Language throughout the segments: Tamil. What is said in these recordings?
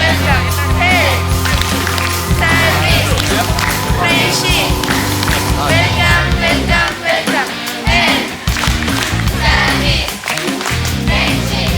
welcome. Hey, service, friendship. Welcome, welcome, welcome. Hey, service, friendship.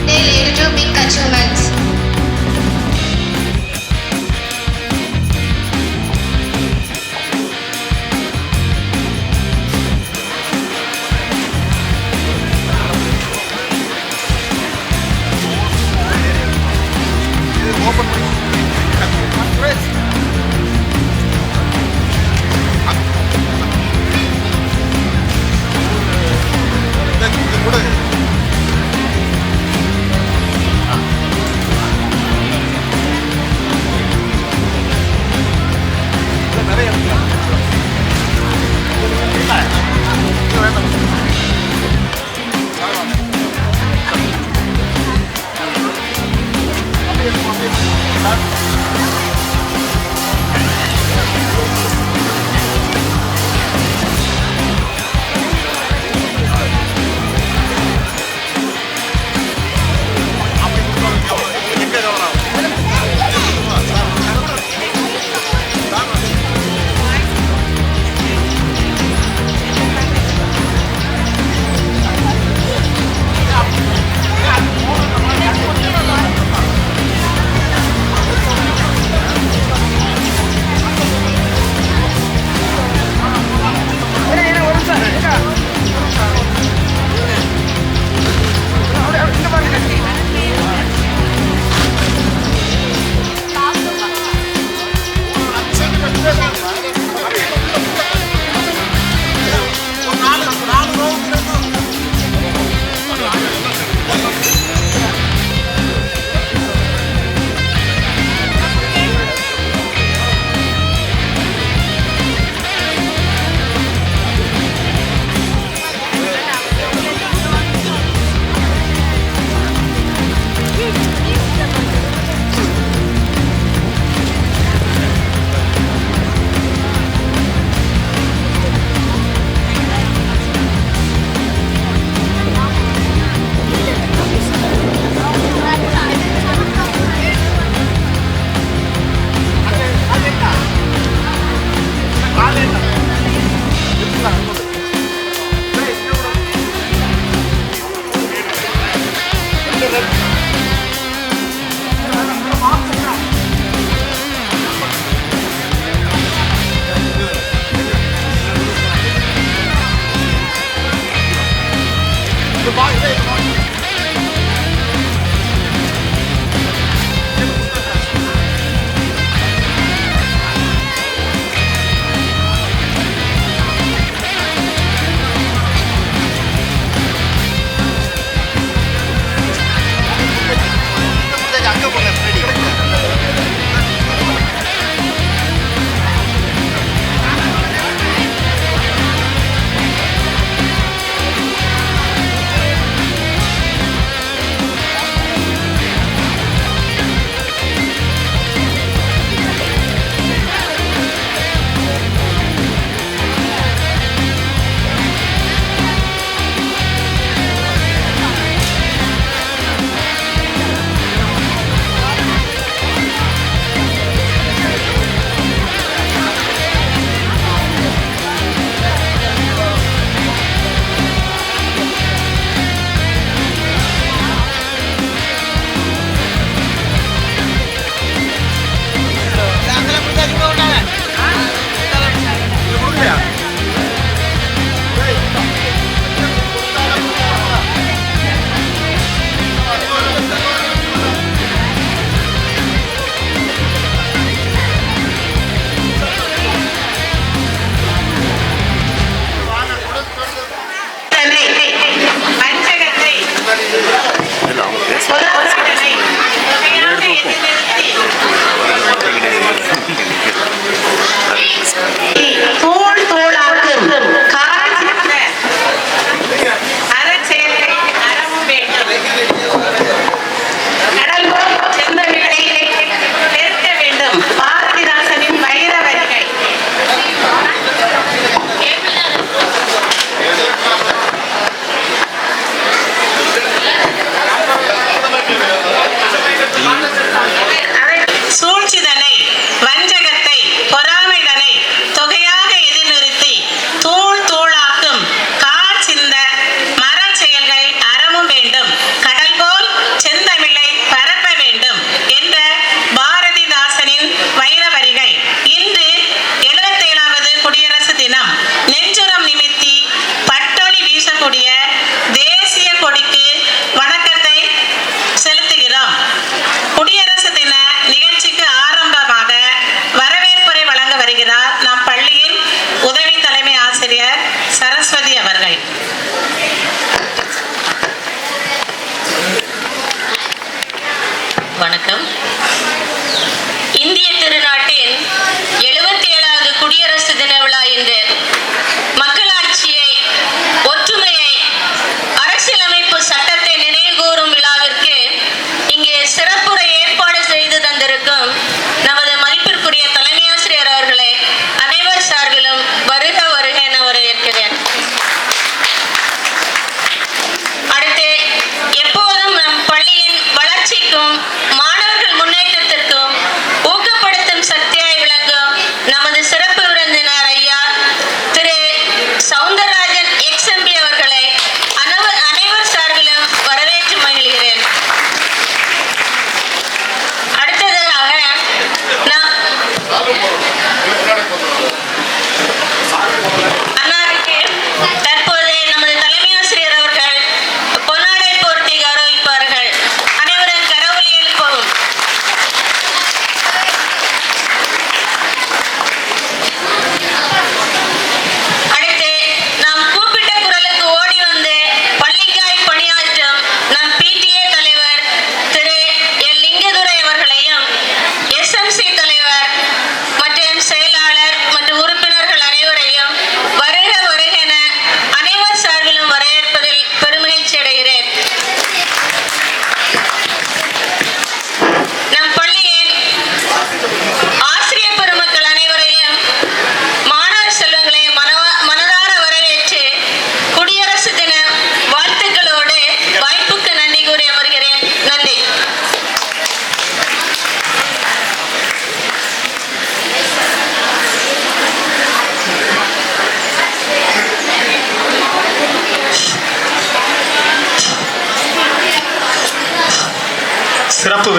They lead to big achievements.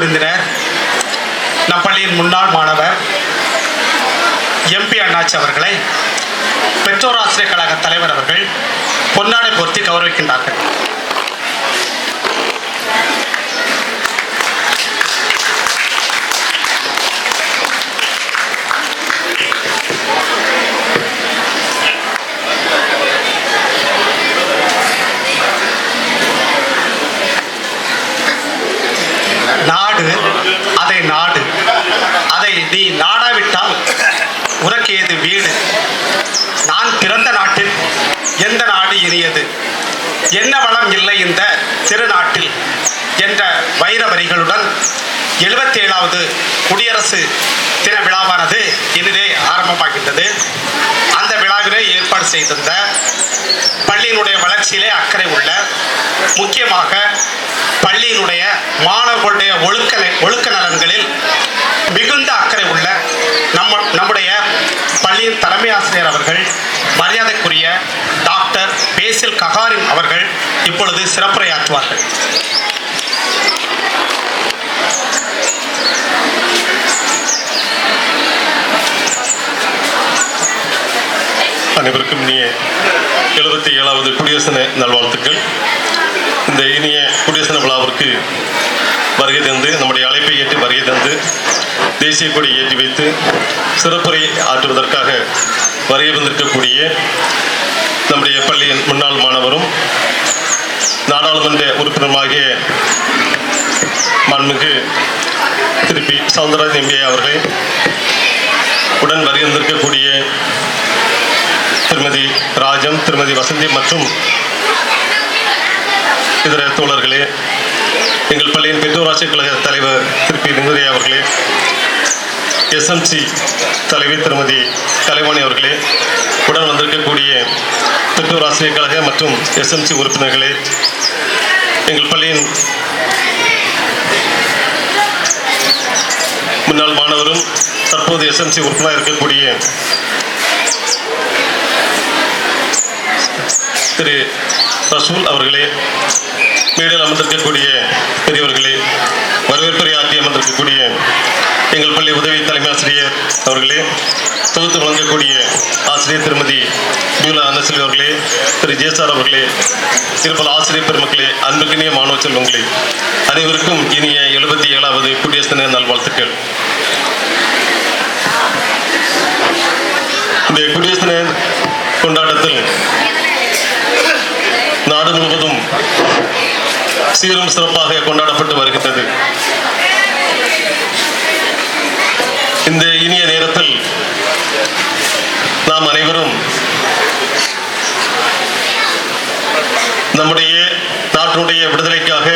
விருந்தினர், நம் பள்ளியின் முன்னாள் மாணவர் எம்பி அண்ணாச்சி அவர்களை பெற்றோர் ஆசிரியர் கழக தலைவர் அவர்கள் பொன்னாடை போர்த்தி கௌரவிக்கின்றார்கள். நாடு அதை நாடு, அதை நீ நாடாவிட்டால் உனக்கு ஏது வீடு? நான் பிறந்த நாட்டில் எந்த நாடு இனியது? என்ன வளம் இல்லை இந்த திருநாட்டில் என்ற வைர வரிகளுடன் 77வது குடியரசு தின விழாவானது இனிதே ஆரம்பமாகின்றது. அந்த விழாவிலே ஏற்பாடு செய்திருந்த பள்ளியினுடைய வளர்ச்சியிலே அக்கறை உள்ள, முக்கியமாக பள்ளியினுடைய மாணவர்களுடைய ஒழுக்க நலன்களில் மிகுந்த அக்கறை உள்ள நம்முடைய பள்ளியின் தலைமை ஆசிரியர் அவர்கள், மரியாதைக்குரிய டாக்டர் பேசில் ககாரின் அவர்கள் இப்பொழுது சிறப்புரையாற்றுவார்கள். அனைவருக்கும் இனிய 77வது குடியரசு நல்வாழ்த்துக்கள். இந்த இனிய குடியரசு தின விழாவிற்கு வருகை தந்து, நம்முடைய அழைப்பை ஏற்று வருகை தந்து, தேசிய கொடி ஏற்றி வைத்து சிறப்புரை ஆற்றுவதற்காக வருகை வந்திருக்கக்கூடிய நம்முடைய பள்ளியின் முன்னாள் மாணவரும் நாடாளுமன்ற உறுப்பினருமாகிய மாண்புமிகு திருப்பி சவுந்தரராஜன் எம்பிஏ அவர்களை, உடன் வருகை வந்திருக்கக்கூடிய திருமதி ராஜம், திருமதி வசந்தி மற்றும் இதர தோழர்களே, எங்கள் பள்ளியின் பெற்றோர் ஆசிரியர் கழக தலைவர் திருப்பி நிங்குரையா அவர்களே, எஸ்எம்சி தலைவர் திருமதி கலைவாணி அவர்களே, உடன் வந்திருக்கக்கூடிய பெற்றோர் ஆசிரியர் கழக மற்றும் எஸ்எம்சி உறுப்பினர்களே, எங்கள் பள்ளியின் முன்னாள் மாணவரும் தற்போது எஸ்எம்சி உறுப்பினராக இருக்கக்கூடிய திரு ரசூல் அவர்களே, மேடையில் அமர்ந்திருக்கக்கூடிய பெரியவர்களே, வரவேற்புரை ஆற்றி அமர்ந்திருக்கக்கூடிய எங்கள் பள்ளி உதவி தலைமை ஆசிரியர் அவர்களே, தொகுத்து வழங்கக்கூடிய ஆசிரியர் திருமதி பியூலா அன்னசெல்வி அவர்களே, திரு ஜேசார் அவர்களே, இருப்பல் ஆசிரியர் பெருமக்களே, அன்புக்கினிய மாணவ செல்வங்களே, அனைவருக்கும் இனிய 77வது குடியரசு தின நல்வாழ்த்துக்கள். இந்த குடியரசு தின கொண்டாட்டத்தில் நாடு முழுவதும் சீரும் சிறப்பாக கொண்டாடப்பட்டு வருகின்றது. இந்த இனிய நேரத்தில் நாம் அனைவரும் நம்முடைய நாட்டினுடைய விடுதலைக்காக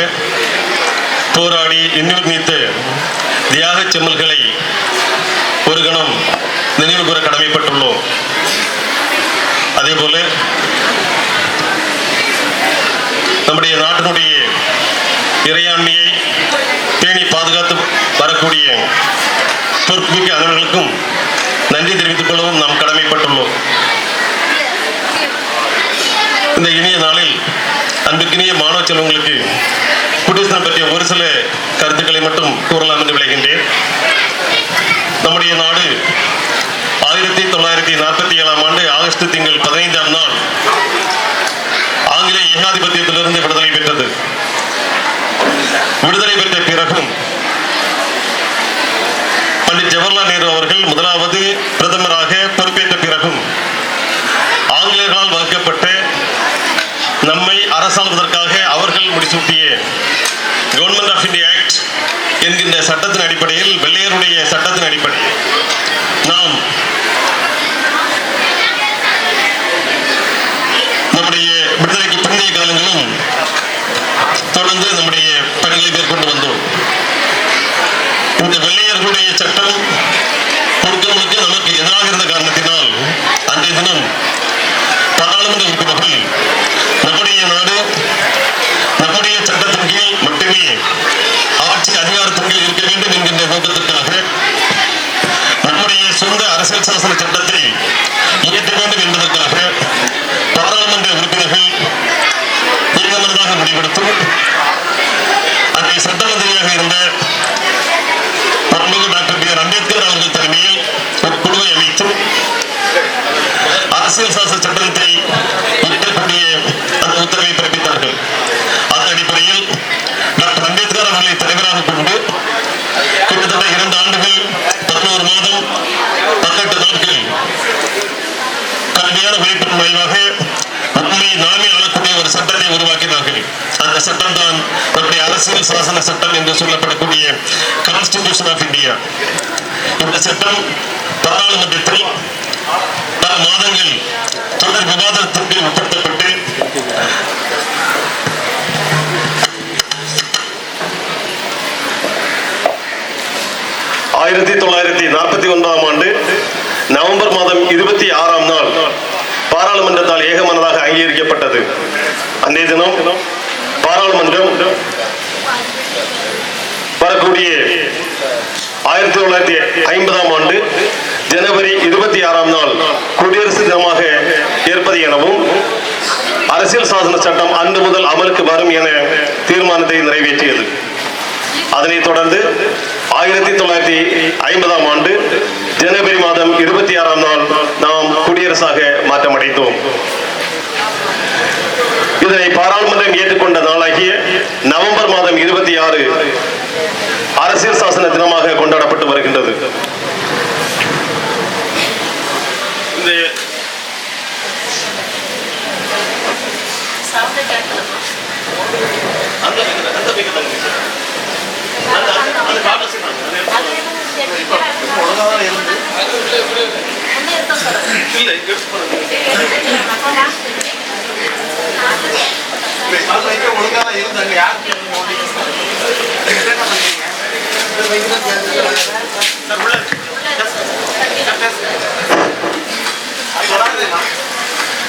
போராடி இன்னுயிர் நீத்த தியாக செம்மல்களை ஒரு கணம் நினைவு கூற கடமைப்பட்டுள்ளோம். அதே போல நம்முடைய நாட்டினுடைய இறையாண்மையை பேணி பாதுகாத்து வரக்கூடிய பொறுப்புமிக்க அனைவர்களுக்கும் நன்றி தெரிவித்துக் கொள்ளவும் நாம் கடமைப்பட்டுள்ளோம். இந்த இனிய நாளில் அன்புக்கினிய மாணவ செல்வங்களுக்கு குடியரசு தினம் பற்றிய ஒரு சில கருத்துக்களை மட்டும் கூறலாம் என்று விளைகின்றேன். நம்முடைய நாடு 1947ஆம் ஆண்டு ஆகஸ்ட் திங்கள் 15ஆம் நாள் ஆங்கிலேய ஏகாதிபத்தியத்திலிருந்து விடுதலை பெற்றது. விடுதலை பெற்ற பிறகும் பண்டிட் ஜவஹர்லால் நேரு அவர்கள் முதலாவது பிரதமராக பொறுப்பேற்ற பிறகும் ஆங்கிலேயர்களால் வகுக்கப்பட்ட நம்மை அரசாள்வதற்காக அவர்கள் முடிசூட்டிய கவர்மெண்ட் ஆஃப் இந்தியா ஆக்ட் என்கின்ற சட்டத்தின் அடிப்படையில், வெள்ளையருடைய சட்டத்தின் அடிப்படையில் நாம் நம்முடைய விடுதலைக்கு பிந்தைய காலங்களும் தொடர்ந்து நம்முடைய பணிகளை மேற்கொண்டு வந்தோம். இந்த வெள்ளையர்களுடைய சட்டம் முழுக்க நமக்கு எதிராக இருந்த காரணத்தினால் அன்றைய தினம் பாராளுமன்ற உறுப்பினர்கள் நம்முடைய நாடு நம்முடைய சட்டத்தின் கீழ் மட்டுமே ஆட்சி அதிகாரத்தின் கீழ் இருக்க வேண்டும் என்கின்ற நோக்கத்திற்காக நம்முடைய சொந்த அரசியல் சாசன சட்டத்தை இயற்ற வேண்டும் என்பதற்காக பாராளுமன்ற உறுப்பினர்கள் ஏகமனதாக முடிவெடுத்தும் அன்றைய சட்ட மந்திரியாக இருந்த அரசியல் சாசன சட்டத்தை இயற்றக்கூடிய அந்த உத்தரவை பிறப்பித்தார்கள். அதன் அடிப்படையில் டாக்டர் அம்பேத்கர் அவர்களை தலைவராக கொண்டு கிட்டத்தட்ட 2 ஆண்டுகள் 11 மாதம் 18 நாட்கள் கடுமையான உழைப்பின் விளைவாக உண்மை நாமே ஆளக்கூடிய ஒரு சட்டத்தை உருவாக்கினார்கள். அந்த சட்டம் தான் நம்முடைய அரசியல் சாசன சட்டம் என்று சொல்லப்படக்கூடிய கான்ஸ்டிடியூஷன் ஆஃப் இந்தியா. இந்த சட்டம் பாராளுமன்றத்தில் பல மாதங்கள் தொடர் விவாதத்திற்கு உட்படுத்தப்பட்டு 1949 ஆண்டு நவம்பர் மாதம் 26ஆம் நாள் பாராளுமன்றத்தால் ஏகமனதாக அங்கீகரிக்கப்பட்டது. அன்றைய தினம் பாராளுமன்றம் வரக்கூடிய 1950ஆம் ஆண்டு ஜனவரி 26ஆம் நாள் குடியரசு தினமாக ஏற்பது எனவும் அரசியல் சாசன சட்டம் அன்று முதல் அமலுக்கு வரும் என தீர்மானத்தை நிறைவேற்றியது. அதனைத் தொடர்ந்து 1950ஆம் ஆண்டு ஜனவரி மாதம் 26ஆம் நாள் நாம் குடியரசாக மாற்றமடைந்தோம். இதனை பாராளுமன்றம் ஏற்றுக்கொண்ட நாளாகிய நவம்பர் மாதம் 26 அரசியல் சாசன தினமாக கொண்டாடப்பட்டு வருகின்றது.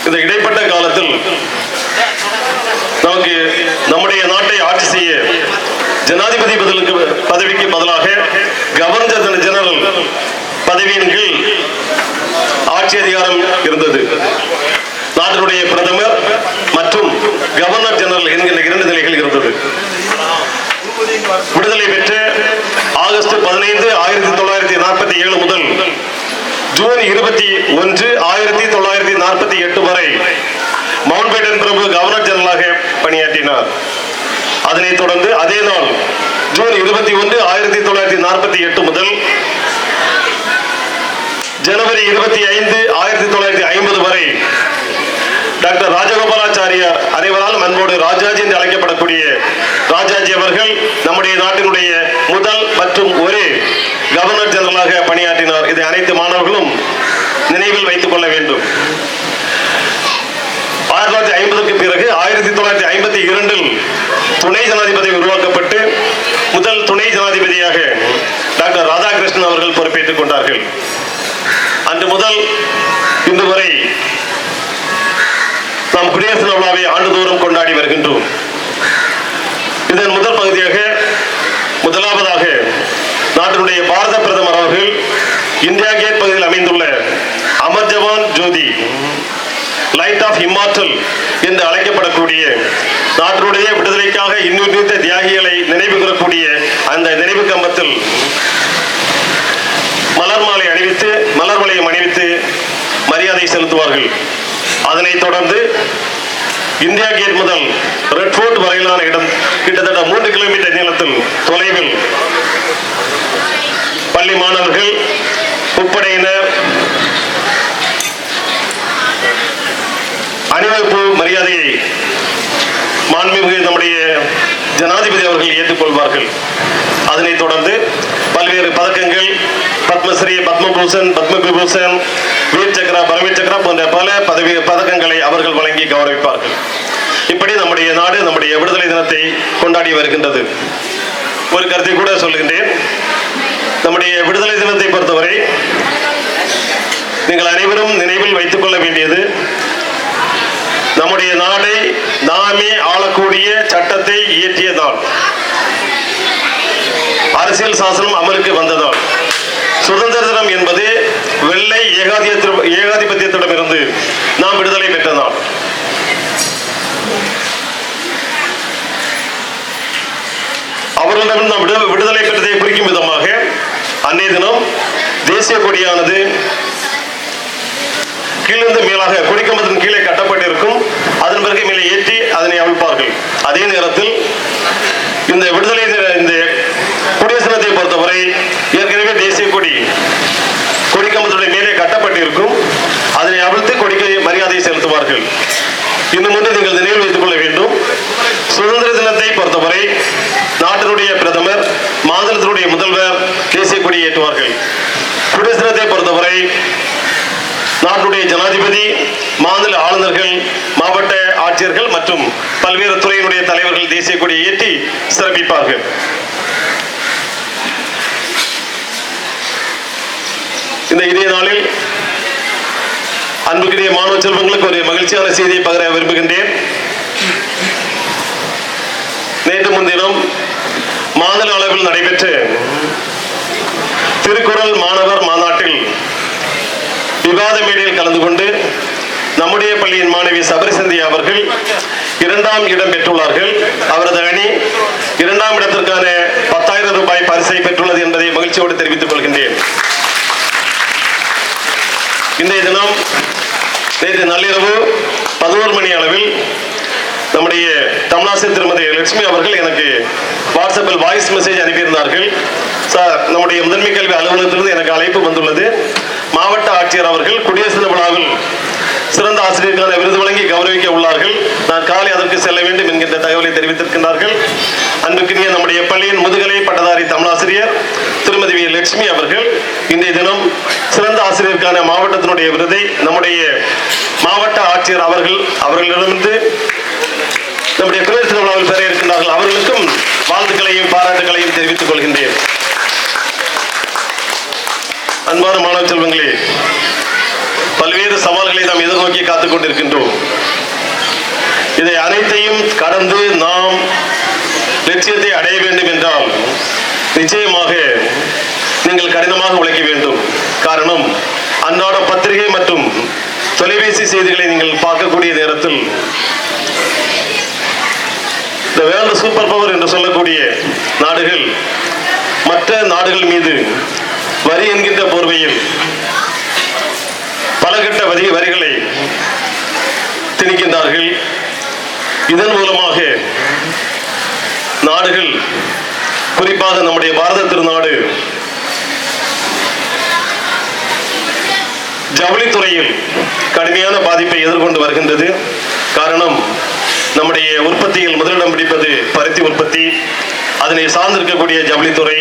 இந்த இடைப்பட்ட காலத்தில் நமக்கு நம்முடைய நாட்டை ஆட்சி செய்ய ஜனாதிபதி பதவிக்கு பதிலாக கவர்னர் ஜெனரல் பதவியின் கீழ் ஆட்சி அதிகாரம் இருந்தது. நாட்டினுடைய பிரதமர் மற்றும் கவர்னர் ஜெனரல் என்கின்ற 2 நிலைகள் இருந்தது. விடுதலை பெற்ற ஆகஸ்ட் 15 1947 முதல் ஜூன் 21 1948 வரை மவுண்ட்பேட்டன் பிரபு கவர்னர் ஜெனரலாக பணியாற்றினார். அதனைத் தொடர்ந்து அதே நாள் ஜூன் 21 1948 முதல் ஜனவரி 25 1950 வரை டாக்டர் ராஜகோபாலாச்சாரியார், அனைவராலும் அன்போடு ராஜாஜி என்று அழைக்கப்படக்கூடிய ராஜாஜி அவர்கள் நம்முடைய நாட்டினுடைய முதல் மற்றும் ஒரே கவர்னர் ஜெனரலாக பணியாற்றினார். இதை அனைத்து மாணவர்களும் நினைவில் வைத்துக் கொள்ள வேண்டும். 1950க்கு பிறகு 1952 துணை ஜனாதிபதி உருவாக்கப்பட்டு முதல் துணை ஜனாதிபதியாக டாக்டர் ராதாகிருஷ்ணன் அவர்கள் பொறுப்பேற்றுக் கொண்டார்கள். அன்று முதல் இன்று வரை நாம் குடியரசு தின விழாவை ஆண்டுதோறும் கொண்டாடி வருகின்றோம். இதன் முதல் பகுதியாக முதலாவதாக நாட்டினுடைய பாரத பிரதமர் அவர்கள் இந்தியா கேட் பகுதியில் அமைந்துள்ள Amar Jawan Jyoti light off immortal என்று அழைக்கப்படக்கூடிய நாட்டினுடைய விடுதலைக்காக இன்னுயிர்த்த தியாகிகளை நினைவு கூறக்கூடிய அந்த நினைவு கம்பத்தில் மலர் மாலை அணிவித்து மலர் வளையம் அணிவித்து மரியாதை செலுத்துவார்கள். அதனைத் தொடர்ந்து இந்தியா கேட் முதல் ரெட் ஃபோர்ட் வரையிலான இடம் கிட்டத்தட்ட 3 கிலோமீட்டர் நீளத்தில் தொலைவில் பள்ளி மாணவர்கள், முப்படையினர் அணிவகுப்பு மரியாதையை மாண்புமிகு நம்முடைய ஜனாதிபதி அவர்கள் ஏற்றுக்கொள்வார்கள். அதனைத் தொடர்ந்து பல்வேறு பதக்கங்கள், பத்மஸ்ரீ, பத்மபூஷன், பத்மவிபூஷன், வீர் சக்ரா, பரவீர் சக்ரா போன்ற பல பதக்கங்களை அவர்கள் வழங்கி கௌரவிப்பார்கள். இப்படி நம்முடைய நாடு நம்முடைய விடுதலை தினத்தை கொண்டாடி வருகின்றது. ஒரு கருத்தை கூட சொல்கின்றேன். நம்முடைய விடுதலை தினத்தை பொறுத்தவரை நீங்கள் அனைவரும் நினைவில் வைத்துக் கொள்ள வேண்டியது, நம்முடைய நாடை நாமே ஆளக்கூடிய சட்டத்தை இயற்றிய நாள், அரசியல் சாசனம் அமலுக்கு வந்ததால், சுதந்திர தினம் என்பது வெள்ளை ஏகாதிபத்தியத்திடமிருந்து நாம் விடுதலை பெற்ற நாள். அவர்களிடம் நாம் விடுதலை பெற்றதை குறிக்கும் விதமாக அன்றைய தினம் தேசிய கொடியானது கீழிருந்து மேலாக முதலாக கொடிக்கம்பத்தின் கீழே கட்டப்பட்டிருக்கும். அதன் பிறகு மேலே ஏற்றி அதனை அவிழ்ப்பார்கள். அதே நேரத்தில் இந்த விடுதலை இந்த குடியரசு தினத்தை பொறுத்தவரை ஏற்கனவே தேசிய கொடிக்கம்பத்துடைய மேலே கட்டப்பட்டிருக்கும். அதனை அவிழ்த்து கொடிக்கு மரியாதை செலுத்துவார்கள். இன்னும் ஒன்று நீங்கள் நினைவில் வைத்துக் கொள்ள வேண்டும். சுதந்திர தினத்தை பொறுத்தவரை நாட்டினுடைய பிரதமர், மாநிலத்தினுடைய முதல்வர் தேசிய கொடியை ஏற்றுவார்கள். குடியரசு தினத்தை பொறுத்தவரை நாட்டுடைய ஜனாதிபதி, மாநில ஆளுநர்கள், மாவட்ட ஆட்சியர்கள் மற்றும் பல்வேறு துறையினுடைய தலைவர்கள் தேசிய கொடியை ஏற்றி சிறப்பிப்பார்கள். இந்த இதே நாளில் அன்புக்குரிய மாணவ செல்வங்களுக்கு ஒரு மகிழ்ச்சியான செய்தியை பகிர விரும்புகின்றேன். நேற்று முன்தினம் மாநில அளவில் நடைபெற்ற திருக்குறள் மாணவர் மாநாட்டில் விவாத மேடையில் கலந்து கொண்டு நம்முடைய பள்ளியின் மாணவி சபரிசந்தியா அவர்கள் 2ஆம் இடம் பெற்றுள்ளார்கள். அவரது அணி 2ஆம் இடத்திற்கான 10,000 ரூபாய் பரிசை பெற்றுள்ளது என்பதை மகிழ்ச்சியோடு தெரிவித்துக் கொள்கின்றேன். இன்றைய தினம் நேற்று நள்ளிரவு 11 மணி அளவில் நம்முடைய தமிழாசிரியர் திருமதி லட்சுமி அவர்கள் எனக்கு வாட்ஸ்அப்பில் வாய்ஸ் மெசேஜ் அனுப்பியிருந்தார்கள். சார், நம்முடைய முதன்மை கல்வி அலுவலகத்திலிருந்து எனக்கு அழைப்பு வந்துள்ளது. மாவட்ட ஆட்சியர் அவர்கள் குடியரசு தின விழாவில் சிறந்த ஆசிரியருக்கான விருது வழங்கி கௌரவிக்க உள்ளார்கள். நான் காலை அதற்கு செல்ல வேண்டும் என்கின்ற தகவலை தெரிவித்திருக்கின்றார்கள். அன்புக்குரிய நம்முடைய பள்ளியின் முதுகலை பட்டதாரி தமிழாசிரியர் திருமதி லட்சுமி அவர்கள் இன்றைய தினம் சிறந்த ஆசிரியருக்கான மாவட்டத்தினுடைய விருதை நம்முடைய மாவட்ட ஆட்சியர் அவர்களிடமிருந்து நம்முடைய குடியரசு தின விழாவில் பெற இருக்கின்றார்கள். அவர்களுக்கும் வாழ்த்துக்களையும் பாராட்டுகளையும் தெரிவித்துக் கொள்கின்றேன். அன்பான மாணவ செல்வங்களே, பல்வேறு சவால்களை நாம் எதிர்நோக்கி காத்துக் கொண்டிருக்கின்றோம். இதை அனைத்தையும் கடந்து நாம் லட்சியத்தை அடைய வேண்டும் என்றால் நிச்சயமாக நீங்கள் கடினமாக உழைக்க வேண்டும். காரணம், அன்றாட பத்திரிகை மற்றும் தொலைபேசி செய்திகளை நீங்கள் பார்க்கக்கூடிய நேரத்தில் இந்த வேர்ல்டு சூப்பர் பவர் என்று சொல்லக்கூடிய நாடுகள் மற்ற நாடுகள் மீது வரி என்கின்ற போர்வையில் பல கட்ட வரிகளை திணிக்கின்றார்கள். இதன் மூலமாக நாடுகள், குறிப்பாக நம்முடைய பாரத திருநாடு ஜவுளித்துறையில் கடுமையான பாதிப்பை எதிர்கொண்டு வருகின்றது. காரணம், நம்முடைய உற்பத்தியில் முதலிடம் பிடிப்பது பருத்தி உற்பத்தி, அதனை சார்ந்திருக்கக்கூடிய ஜவுளித்துறை.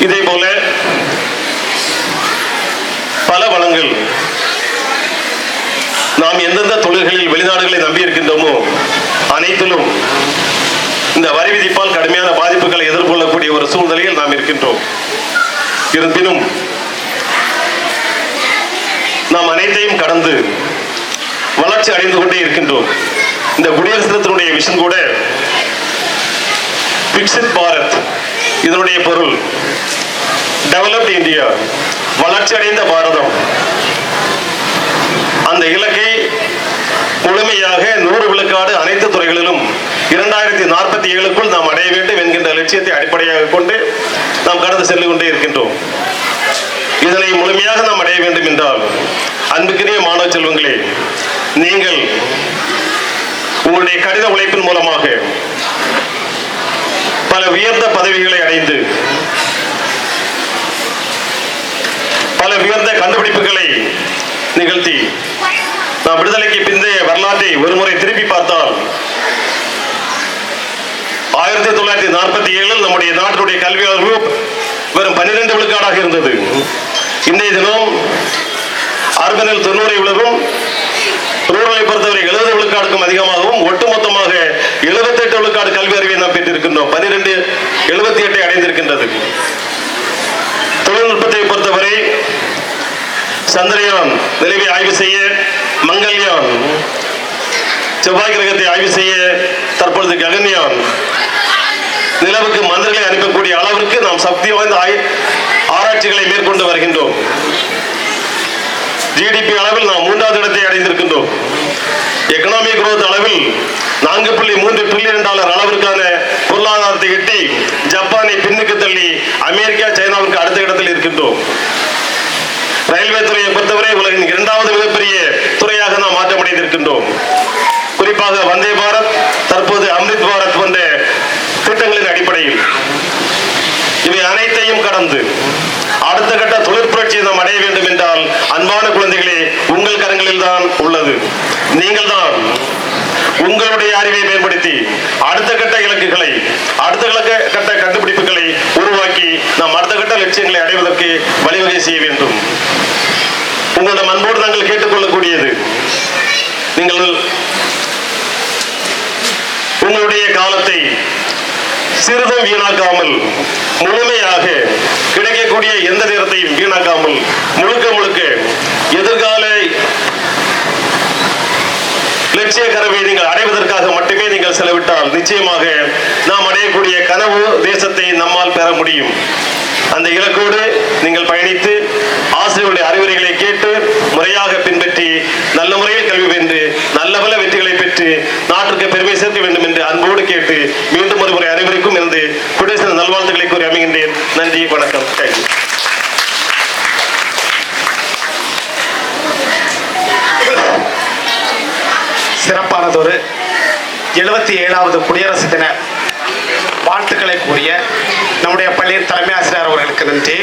இதே போல பல வளங்கள் நாம் எந்தெந்த தொழில்களில் வெளிநாடுகளை நம்பி இருக்கின்றோமோ அனைத்திலும் இந்த வரி விதிப்பால் கடுமையான பாதிப்புகளை எதிர்கொள்ளக்கூடிய ஒரு சூழ்நிலையில் நாம் இருக்கின்றோம். இருப்பினும் நாம் அனைத்தையும் கடந்து வளர்ச்சி அடைந்து கொண்டே இருக்கின்றோம். இந்த குடியரசு தினத்தினுடைய விஷன் கூட விக்சித் பாரத். இதனுடைய பொருள் டெவலப்ட் இந்தியா, வளர்ச்சி அடைந்த பாரதம். அந்த இலக்கை முழுமையாக 100 விழுக்காடு அனைத்து துறைகளிலும் 2047க்குள் நாம் அடைய வேண்டும் என்கின்ற லட்சியத்தை அடிப்படையாக கொண்டு நாம் கடந்து சென்று கொண்டே இருக்கின்றோம். இதனை முழுமையாக நாம் அடைய வேண்டும் என்றால் அன்புக்குரிய மாணவ செல்வங்களே, நீங்கள் உங்களுடைய கடின உழைப்பின் மூலமாக பல உயர்ந்த பதவிகளை அடைந்து பல உயர்ந்த கண்டுபிடிப்புகளை நிகழ்த்தி நாம் விடுதலைக்கு பிந்தைய வரலாற்றை ஒருமுறை திருப்பி பார்த்தால் 1947 நம்முடைய நாட்டினுடைய கல்வியாளர்கள் வெறும் 12 விழுக்காடாக இருந்தது. இன்றைய தினம் அர்பனில் 90 விழுக்கும், ரூரலை பொறுத்தவரை 70 விழுக்காடுக்கும் அதிகமாகவும் ஒட்டுமொத்தமாக 78 விழுக்காடு கல்வி அறிவை நாம் பெற்றிருக்கின்றோம். 12 78 அடைந்திருக்கின்றது. தொழில்நுட்பத்தை பொறுத்தவரை சந்திரயான் நிலவை ஆய்வு செய்ய, மங்கள்யான் செவ்வாய் கிரகத்தை ஆய்வு செய்ய, தற்பொழுது ககன்யான் நிலவுக்கு மந்திரங்களை அனுப்பக்கூடிய அளவிற்கு நாம் சக்தி வாய்ந்த ஆராய்ச்சிகளை மேற்கொண்டு வருகின்றோம். ஜிடிபி அளவில் நாம் 3வது இடத்தை அடைந்திருக்கின்றோம். எக்கனாமிக் குரோத் அளவில் $4.3 டிரில்லியன் அளவிற்கான பொருளாதாரத்தை எட்டி ஜப்பானை பின்னுக்கு தள்ளி அமெரிக்கா, சைனாவுக்கு அடுத்த இடத்தில் இருக்கின்றோம். ரயில்வே துறையை பொறுத்தவரை உலகின் 2வது மிகப்பெரிய கையில் தான் உள்ளது. நீங்கள் தான் உங்களுடைய அறிவை மேம்படுத்தி அடுத்த கட்ட இலக்குகளை, அடுத்த கட்ட கண்டுபிடிப்புகளை உருவாக்கி நாம் அடுத்த கட்ட லட்சியங்களை அடைவதற்கு வழிவகை செய்ய வேண்டும். உங்களிடம் அன்போடு நாங்கள் கேட்டுக்கொள்ளக்கூடியது, நீங்கள் உங்களுடைய காலத்தை சிறிதும் வீணாக்காமல், முழுமையாக கிடைக்கக்கூடிய எந்த நேரத்தையும் வீணாக்காமல் முழுக்க முழுக்க எதிர்கால லட்சிய கனவை நீங்கள் அடைவதற்காக மட்டுமே நீங்கள் செலவிட்டால் நிச்சயமாக நாம் அடையக்கூடிய கனவு தேசத்தை நம்மால் பெற முடியும். அந்த இலக்கோடு நீங்கள் பயணித்து ஆசிரியர்களுடைய அறிவுரைகளை கேட்டு முறையாக பின்பற்றி நல்ல முறையில் கல்வி வென்று நல்ல பல வெற்றிகளை பெற்று நாட்டிற்கு பெருமை சேர்க்க வேண்டும் என்று அன்போடு கேட்டு மீண்டும் ஒரு முறை அனைவருக்கும் இருந்து குடியரசு நல்வாழ்த்துக்களை கூறி அமைகின்றேன். நன்றி, வணக்கம். தேங்க்யூ. சிறப்பானதொரு 77வது குடியரசு தின வாழ்த்துக்களை கூறிய நம்முடைய பள்ளியின் தலைமை ஆசிரியர் அவர்களுக்கு நன்றி.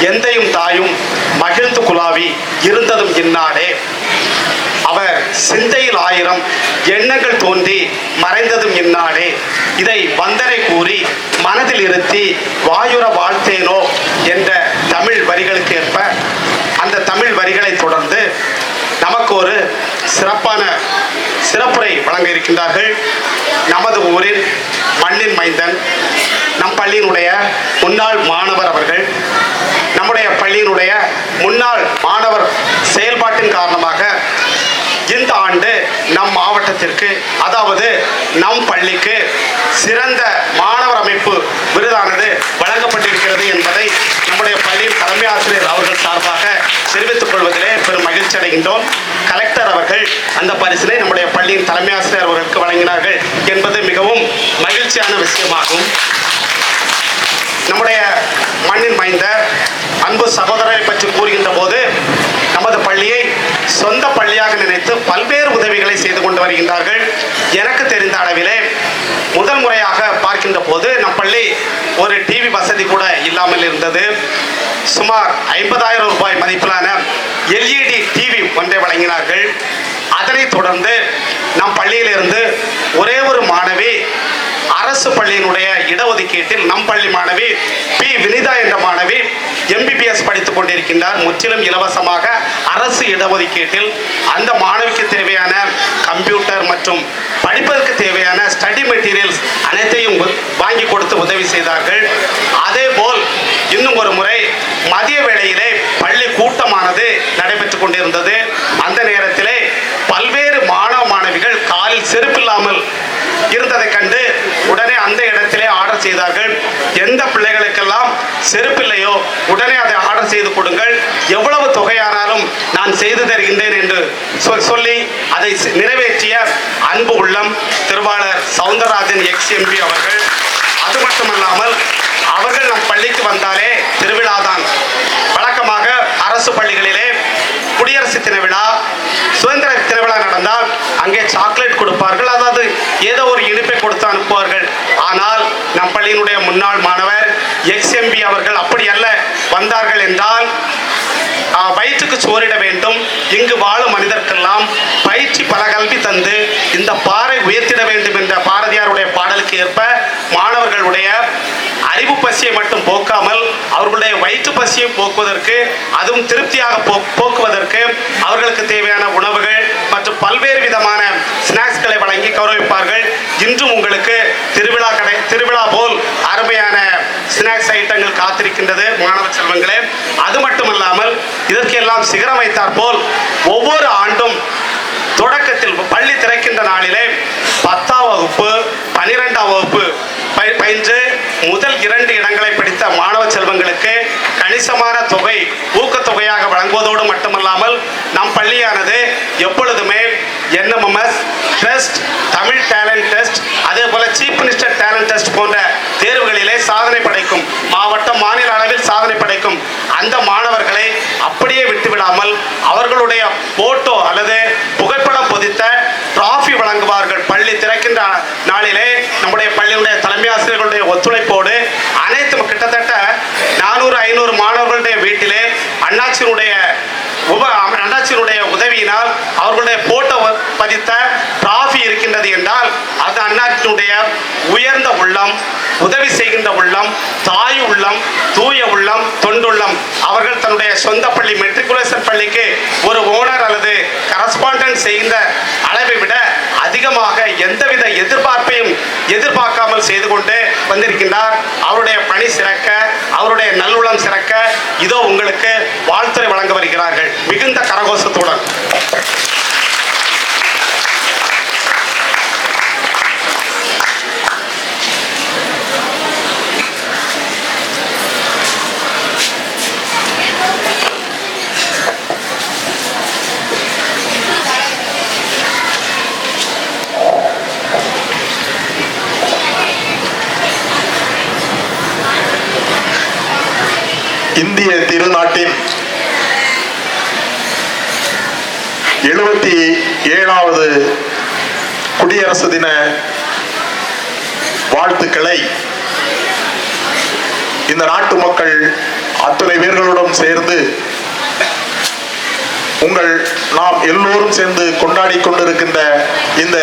எந்தையும் தாயும் மகிழ்ந்து குலாவி இருந்ததும் இந்நாடே, அவர் சிந்தையில் 1000 எண்ணங்கள் தோன்றி மறைந்ததும் இந்நாடே, இதை வந்தனை கூறி மனதில் இருத்தி வாயுர வாழ்த்தேனோ என்ற தமிழ் வரிகளுக்கு ஏற்ப அந்த தமிழ் வரிகளை தொடர்ந்து நமக்கு ஒரு சிறப்பான சிறப்புரை வழங்க இருக்கின்றார்கள். நமது ஊரின் மண்ணின் மைந்தன், நம் பள்ளியினுடைய முன்னாள் மாணவர் அவர்கள். நம்முடைய பள்ளியினுடைய முன்னாள் மாணவர் செயல்பாட்டின் காரணமாக இந்த ஆண்டு நம் மாவட்டத்திற்கு, அதாவது நம் பள்ளிக்கு சிறந்த மாணவர் அமைப்பு விருதானது வழங்கப்பட்டிருக்கிறது என்பதை நம்முடைய பள்ளியின் தலைமை ஆசிரியர் அவர்கள் சார்பாக தெரிவித்துக் கொள்வதிலே பெரும் மகிழ்ச்சி அடைகின்றோம். கலெக்டர் அவர்கள் அந்த பரிசினை நம்முடைய பள்ளியின் தலைமை ஆசிரியர் அவர்களுக்கு வழங்கினார்கள் என்பது மிகவும் மகிழ்ச்சியான விஷயமாகும். நம்முடைய மண்ணின் மைந்த அன்பு சகோதரரை பற்றி கூறுகின்ற போது நமது பள்ளியை சொந்த பள்ளியாக நினைத்து பல்வேறு உதவிகளை செய்து கொண்டு வருகின்றார்கள். எனக்கு தெரிந்த அளவிலே முதல் முறையாக பார்க்கின்ற போது நம் பள்ளி ஒரு டிவி வசதி கூட இல்லாமல் இருந்தது. சுமார் 50,000 ரூபாய் மதிப்பிலான LED டிவி ஒன்றை வழங்கினார்கள். அதனைத் தொடர்ந்து நம் பள்ளியிலிருந்து ஒரே ஒரு மாணவி அரசு பள்ளியினுடைய இடஒதுக்கீட்டில் நம் பள்ளி மாணவி பி வினிதா என்ற மாணவி MBBS படித்துக் கொண்டிருக்கின்றார். முற்றிலும் இலவசமாக அரசு இடஒதுக்கீட்டில் அந்த மாணவிக்கு தேவையான கம்ப்யூட்டர் மற்றும் படிப்பதற்கு தேவையான ஸ்டடி மெட்டீரியல்ஸ் அனைத்தையும் வாங்கி கொடுத்து உதவி செய்தார்கள். அதேபோல் இன்னும் ஒரு முறை மதிய வேளையிலே பள்ளி கூட்டமானது நடைபெற்றுக் கொண்டிருந்தது. அந்த நேரத்திலே பல்வேறு மாணவ மாணவிகள் காலில் செருப்பில்லாமல் இருந்ததை கண்டு உடனே அந்த இடத்திலே ஆர்டர் செய்தார்கள். எந்த பிள்ளைகளுக்கெல்லாம் செருப்பில்லையோ உடனே அதை ஆர்டர் செய்து கொடுங்கள், எவ்வளவு தொகையானாலும் நான் செய்து தருகின்றேன் என்று சொல்லி அதை நிறைவேற்றிய அன்பு உள்ளம் திருவாளர் சவுந்தரராஜன் ex-MP அவர்கள். அது மட்டுமல்லாமல் அவர்கள் நம் பள்ளிக்கு வந்தாலே திருவிழாதான். வழக்கமாக அரசு பள்ளிகளிலே குடியரசு தின விழா, சுதந்திர தின விழா நடந்தால் அங்கே சாக்லேட் கொடுப்பார்கள், அதாவது ஏதோ ஒரு இனிப்பை கொடுத்து அனுப்புவார்கள். ஆனால் நம் பள்ளியினுடைய முன்னாள் மாணவர் ex-MP அவர்கள் அப்படி அல்ல. வந்தார்கள் என்றால் வயிற்றுக்கு சோறிட வேண்டும், இங்கு வாழும் மனிதர்க்கெல்லாம் பயிற்சி பல கல்வி தந்து இந்த பாறை உயர்த்திட வேண்டும் என்ற பாரதியாருடைய பாடலுக்கு ஏற்ப மாணவர்களுடைய அறிவு பசியை மட்டும் போக்காமல் அவர்களுடைய வயிற்று பசியை போக்குவதற்கு, அதுவும் திருப்தியாக போக்குவதற்கு அவர்களுக்கு தேவையான உணவுகள் மற்றும் பல்வேறு விதமான ஸ்நாக்ஸ்களை வழங்கி கௌரவிப்பார்கள். இன்றும் உங்களுக்கு திருவிழா போல் அருமையான ஸ்நாக்ஸ் ஐட்டங்கள் காத்திருக்கின்றது மாணவ செல்வங்களே. அது மட்டுமல்லாமல் இதற்கெல்லாம் சிகரம் வைத்தார் போல் ஒவ்வொரு ஆண்டும் தொடக்கத்தில் பள்ளி திறக்கின்ற நாளிலே 10ஆம் வகுப்பு 12ஆம் வகுப்பு பயின்று முதல் 2 இடங்களை பிடித்த மாணவ செல்வங்களுக்கு கணிசமான தொகை ஊக்கத்தொகையாக வழங்குவதோடு மட்டுமல்லாமல் நம் பள்ளியானது எப்பொழுதுமே NMMS test, Tamil talent test, அதே போல சீஃப் மினிஸ்டர் டேலண்ட் டெஸ்ட் போன்ற தேர்வுகளிலே சாதனை படைக்கும், மாவட்டம் மாநில அளவில் சாதனை படைக்கும் அந்த மாணவர்களை அப்படியே விட்டுவிடாமல் அவர்களுடைய போட்டோ அல்லது புகைப்படம் பொதித்த டிராஃபி வழங்குவார்கள். பள்ளி திறக்கின்ற நாளிலே நம்முடைய பள்ளியுடைய தலைமை ஆசிரியர்களுடைய ஒத்துழைப்போடு அனைத்து கிட்டத்தட்ட 400-500 மாணவர்களுடைய வீட்டிலே அண்ணாச்சியினுடைய அவர்களுடைய போட்டோ பதித்த டிராஃபி இருக்கின்றது என்றால் அது அண்ணாத்தினுடைய உயர்ந்த உள்ளம், உதவி செய்கின்ற உள்ளம், தாய் உள்ளம், தூய உள்ளம், தொண்டுள்ளம். அவர்கள் தன்னுடைய சொந்த பள்ளி மெட்ரிகுலேஷன் பள்ளிக்கு ஒரு ஓனர் அல்லது கரஸ்பாண்டன்ட் செய்கின்ற அளவை விட அதிகமாக எந்தவித எதிர்பார்ப்பையும் எதிர்பார்க்காமல் செய்து கொண்டு வந்திருக்கின்றார். அவருடைய பணி சிறக்க, அவருடைய நல்லுள்ளம் சிறக்க இதோ உங்களுக்கு வாழ்த்துரை வழங்க வருகிறார்கள் மிகுந்த கரகோஷத்துடன். இந்திய திருநாட்டின் 77வது குடியரசு தின வாழ்த்துக்களை இந்த நாட்டு மக்கள் அத்தனை பேர்களுடன் சேர்ந்து நாம் எல்லோரும் சேர்ந்து கொண்டாடி கொண்டிருக்கின்ற இந்த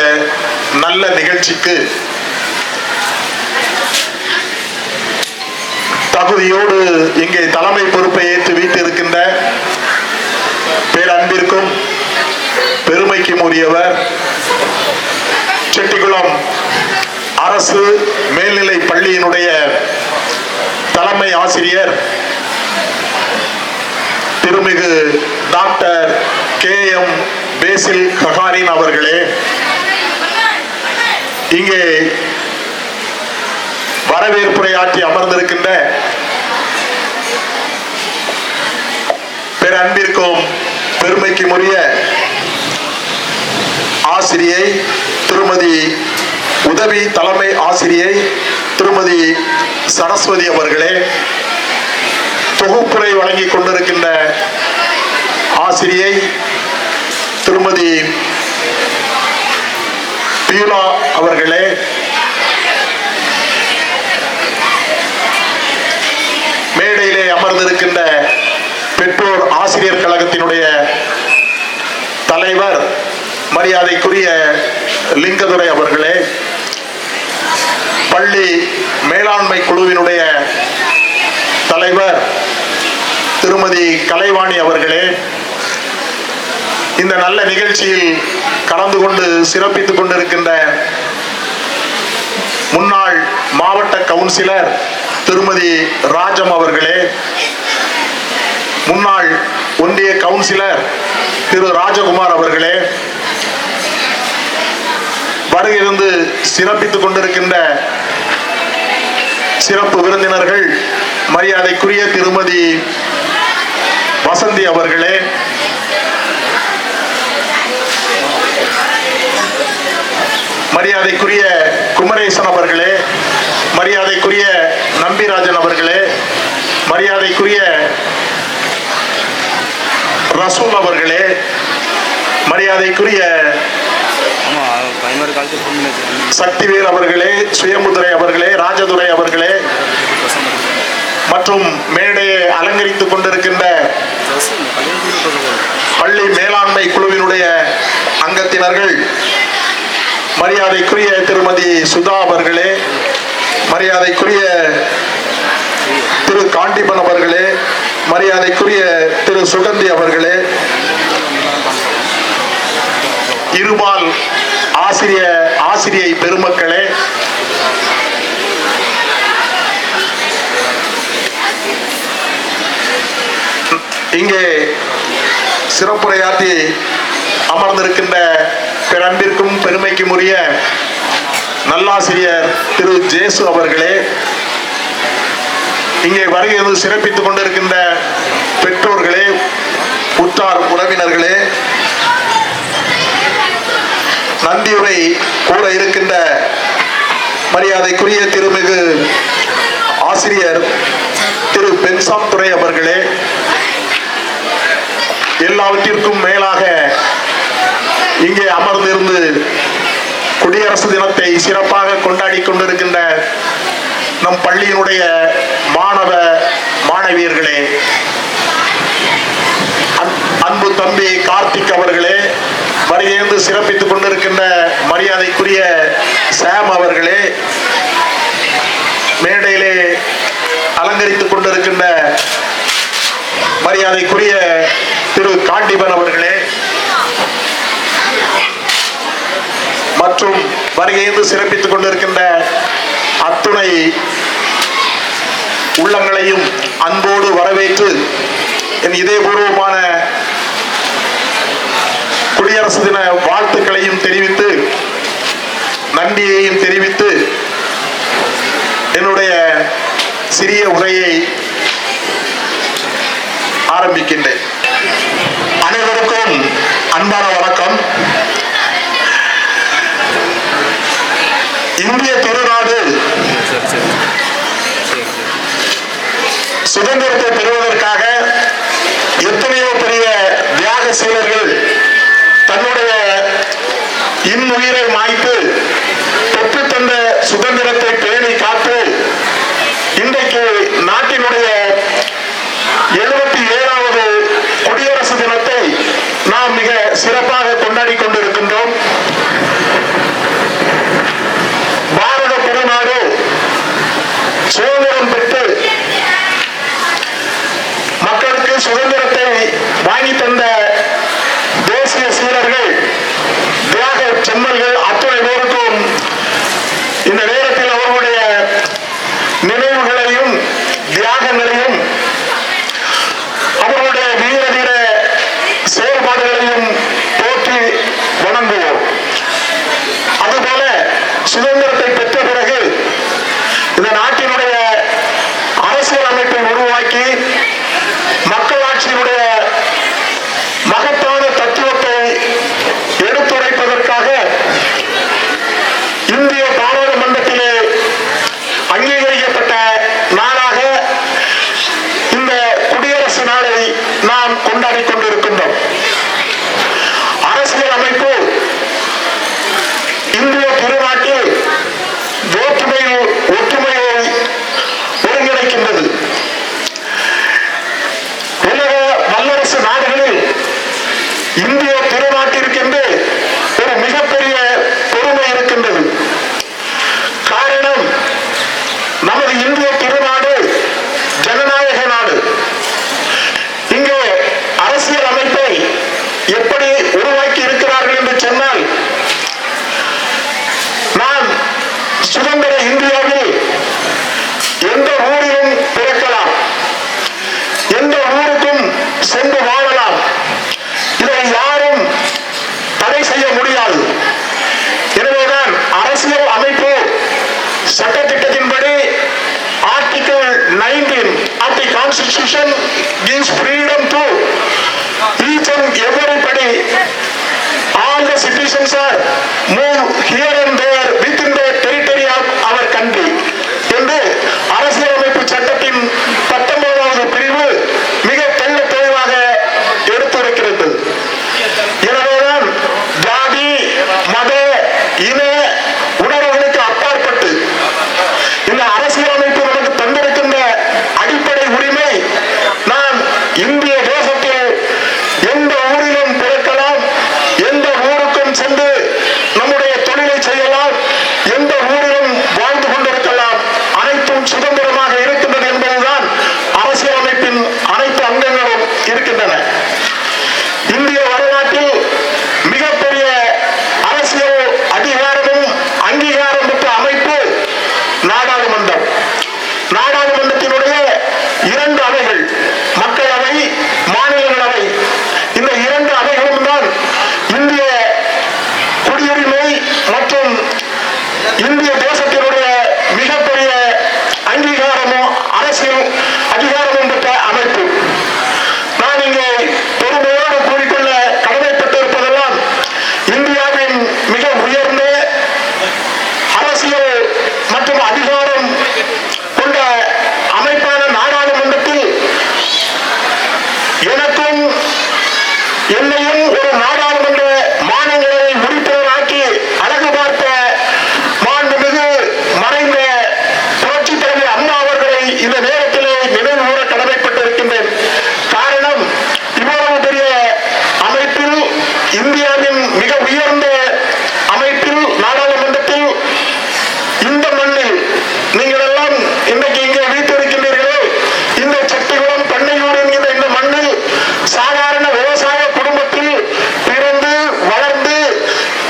நல்ல நிகழ்ச்சிக்கு தகுதியோடு இங்கே தலைமை பொறுப்பை ஏற்று வீட்டிருக்கின்ற பேரன்பிற்கும் பெருமைக்கும் உரியவர் செட்டிகுளம் அரசு மேல்நிலை பள்ளியினுடைய தலைமை ஆசிரியர் திருமிகு டாக்டர் KM பேசில் ககாரின் அவர்களே, இங்கே வரவேற்புரையாற்றி அமர்ந்திருக்கின்ற பேரன்பிற்கும் பெருமைக்கும் உரிய ஆசிரியை திருமதி உதவி தலைமை ஆசிரியை திருமதி சரஸ்வதி அவர்களே, தொகுப்புரை வழங்கிக் கொண்டிருக்கின்ற ஆசிரியை திருமதி பியூலா அவர்களே, மேடையிலே அமர்ந்திருக்கின்ற பெற்றோர் ஆசிரியர் கழகத்தினுடைய தலைவர் மரியாதைக்குரிய லிங்கதுரை அவர்களே, பள்ளி மேலாண்மை குழுவினுடைய தலைவர் திருமதி கலைவாணி அவர்களே, இந்த நல்ல நிகழ்ச்சியில் கலந்து கொண்டு சிறப்பித்துக் கொண்டிருக்கின்ற முன்னாள் மாவட்ட கவுன்சிலர் திருமதி ராஜம் அவர்களே, முன்னாள் ஒன்றிய கவுன்சிலர் திரு ராஜகுமார் அவர்களே, வருகிருந்து சிறப்பித்துக் கொண்டிருக்கின்ற சிறப்பு விருந்தினர்கள் மரியாதைக்குரிய திருமதி வசந்தி அவர்களே, மரியாதைக்குரிய குமரேசன் அவர்களே, மரியாதைக்குரிய நம்பிராஜன் அவர்களே, மரியாதைக்குரிய ரசூல் அவர்களே, மரியாதைக்குரிய சக்திவேல் அவர்களே, சுயமுதுரை அவர்களே, ராஜதுரை அவர்களே மற்றும் மேடையை அலங்கரித்துக் கொண்டிருக்கின்ற பள்ளி மேலாண்மை குழுவினுடைய அங்கத்தினர்கள், மரியாதைக்குரிய திருமதி சுதா அவர்களே, மரியாதைக்குரிய திரு காண்டிபன் அவர்களே, மரியாதைக்குரிய திரு சுகந்தி அவர்களே, இருபால் ஆசிரியை பெருமக்களே, இங்கே சிறப்புரையாற்றி அமர்ந்திருக்கின்ற பேரன்பிற்கும் பெருமைக்கும் உரிய நல்லாசிரியர் திரு ஜேசு அவர்களே, இங்கே வருகிறது சிறப்பித்துக் கொண்டிருக்கின்ற பெற்றோர்களே, உற்றார் உறவினர்களே, நன்றியுரை கூற இருக்கின்ற மரியாதைக்குரிய திருமிகு ஆசிரியர் திரு பென்சாம் துரை அவர்களே, எல்லாவற்றிற்கும் மேலாக இங்கே அமர்ந்திருந்து குடியரசு தினத்தை சிறப்பாக கொண்டாடி கொண்டிருக்கின்ற நம் பள்ளியினுடைய மாணவ மாணவியர்களே, அன்பு தம்பி கார்த்திக் அவர்களே, சிறப்பித்துக் கொண்டிருக்கின்ற மரியாதைக்குரிய சாம் அவர்களே, மேடையிலே அலங்கரித்துக் கொண்டிருக்கின்ற மரியாதைக்குரிய திரு காண்டிபன் அவர்களே மற்றும் வருகையிருந்து சிறப்பித்துக் கொண்டிருக்கின்ற அத்துணை உள்ளங்களையும் அன்போடு வரவேற்று என் இதயபூர்வமான குடியரசு தின வாழ்த்துக்களையும் தெரிவித்து நன்றியையும் தெரிவித்து என்னுடைய சிறிய உரையை ஆரம்பிக்கின்றேன். அனைவருக்கும் அன்பான வணக்கம். இந்திய திருநாடு சுதந்திரத்தை பெறுவதற்காக எத்தனையோ பெரிய தியாக சீலர்கள் தன்னுடைய இன்னுயிரை மாய்த்து பெற்று தந்த சுதந்திரத்தை பேணி காத்து இன்றைக்கு நாட்டினுடைய 77வது குடியரசு தினத்தை நாம் மிக சிறப்பாக கொண்டாடி கொண்டிருக்கின்றோம். பாரத பெருநாடு சுதந்திரம் பெற்று மக்களுக்கு சுதந்திரத்தை வாங்கி தந்த தேசிய சீலர்கள், தியாக செம்மல்கள் அத்தனை பேருக்கும் இந்த நேரத்தில் அவர்களுடைய நினைவுகளையும் தியாகங்களையும் அவர்களுடைய வீர தீர செயல்பாடுகளையும் போற்றி வணங்குவோம். அதுபோல சுதந்திரத்தை பெற்ற பிறகு இந்த நாட்டினுடைய அரசியல் அமைப்பை உருவாக்கி மக்களாட்சியினுடைய மகத்தான தத்துவத்தை எடுத்துரைப்பதற்காக இந்திய பாராளுமன்றத்திலே அங்கீகரிக்கப்பட்ட நாளாக இந்த குடியரசு நாளை நாம் கொண்டாடி கொண்டிருக்கின்றோம். அரசியல் அமைப்பு இந்திய திருநாட்டில் ஒற்றுமையை ஒருங்கிணைக்கின்றது. உலக வல்லரசு நாடுகளில் இந்திய திருநாட்டிற்கென்று ஒரு மிகப்பெரிய பெருமை இருக்கின்றது. காரணம், நமது இந்திய திருநாடு ஜனநாயக நாடு. இங்கே அரசியல் அமைப்பை எப்படி உருவாக்கி இருக்கிறார்கள் என்று சொன்னால், நாம் சுதந்திர இந்தியாவில் எந்த ஊரிலும் பிறக்கலாம், எந்த ஊருக்கும் சென்று வாழலாம். இதை யாரும் தடை செய்ய முடியாது. எனவேதான் அரசியல் அமைப்பு சட்டத்திட்டத்தின்படி article 19 of the Constitution gives freedom to each and everybody. All the citizens are move here and there within the territory of our country என்று அரசியலமைப்பு சட்டத்தின் 19வது பிரிவு மிக தெள்ள தெளிவாக எடுத்துரைக்கிறது. எனவேதான் ஜாதி, மத, இன உணர்வுகளுக்கு அப்பாற்பட்டு இந்த அரசியலமைப்பு நமக்கு தந்திருக்கின்ற அடிப்படை உரிமை, நாம் இந்திய தேசத்தில் எந்த ஊரிலும் பிறக்கலாம், எந்த ஊருக்கும் சென்று நம்முடைய தொழிலை செய்யலாம், எந்த ஊரிலும் வாழ்ந்து கொண்டிருக்கலாம், அனைத்தும் சுதந்திரமாக இருக்கின்றது என்பதுதான் அரசியலமைப்பின் அனைத்து அங்கங்களும் இருக்கின்றன. இந்திய வரலாற்றில் மிகப்பெரிய அரசியல் அதிகாரமும் அங்கீகாரம் பெற்ற அமைப்பு நாடாளுமன்றம். நாடாளுமன்றத்தினுடைய 2 அவைகள், மக்களவை, மாநிலங்களவை, இந்த 2 அவைகளும் தான் இந்திய குடியுரிமை மற்றும் இந்திய தேசத்தினுடைய மிகப்பெரிய அங்கீகாரமும் அரசியல் அதிகாரமும் பெற்ற அமைப்பு. நான் இங்கே பெருமையோடு கூறிக்கொள்ள கடமைப்பட்டிருப்பதெல்லாம் இந்தியாவின் மிக உயர்ந்த அரசியல் மற்றும் அதிகாரம் கொண்ட அமைப்பான நாடாளுமன்றத்தில் எனக்கும் என்னையும் ஒரு நாடாளுமன்ற மாநிலங்களை உறுப்பினராக்கி அழகு பார்த்த மாண்புமிகு மறைந்த புரட்சித் தலைவி அம்மா அவர்களை இந்த நேரத்திலே நினைவு கூற கடமைப்பட்டிருக்கின்றேன். காரணம், இவ்வளவு பெரிய அமைப்பில் இந்தியாவின் மிக உயர்ந்த அமைப்பில் நாடாளுமன்றத்தில் இந்த மண்ணில் நீங்கள் எல்லாம் இன்றைக்கு இங்கே வீட்டிருக்கின்றீர்களே, இந்த செட்டிகுளம் பண்ணையூர் என்கிற இந்த மண்ணில் சாதாரண விவசாய குடும்பத்தில் பிறந்து வளர்ந்து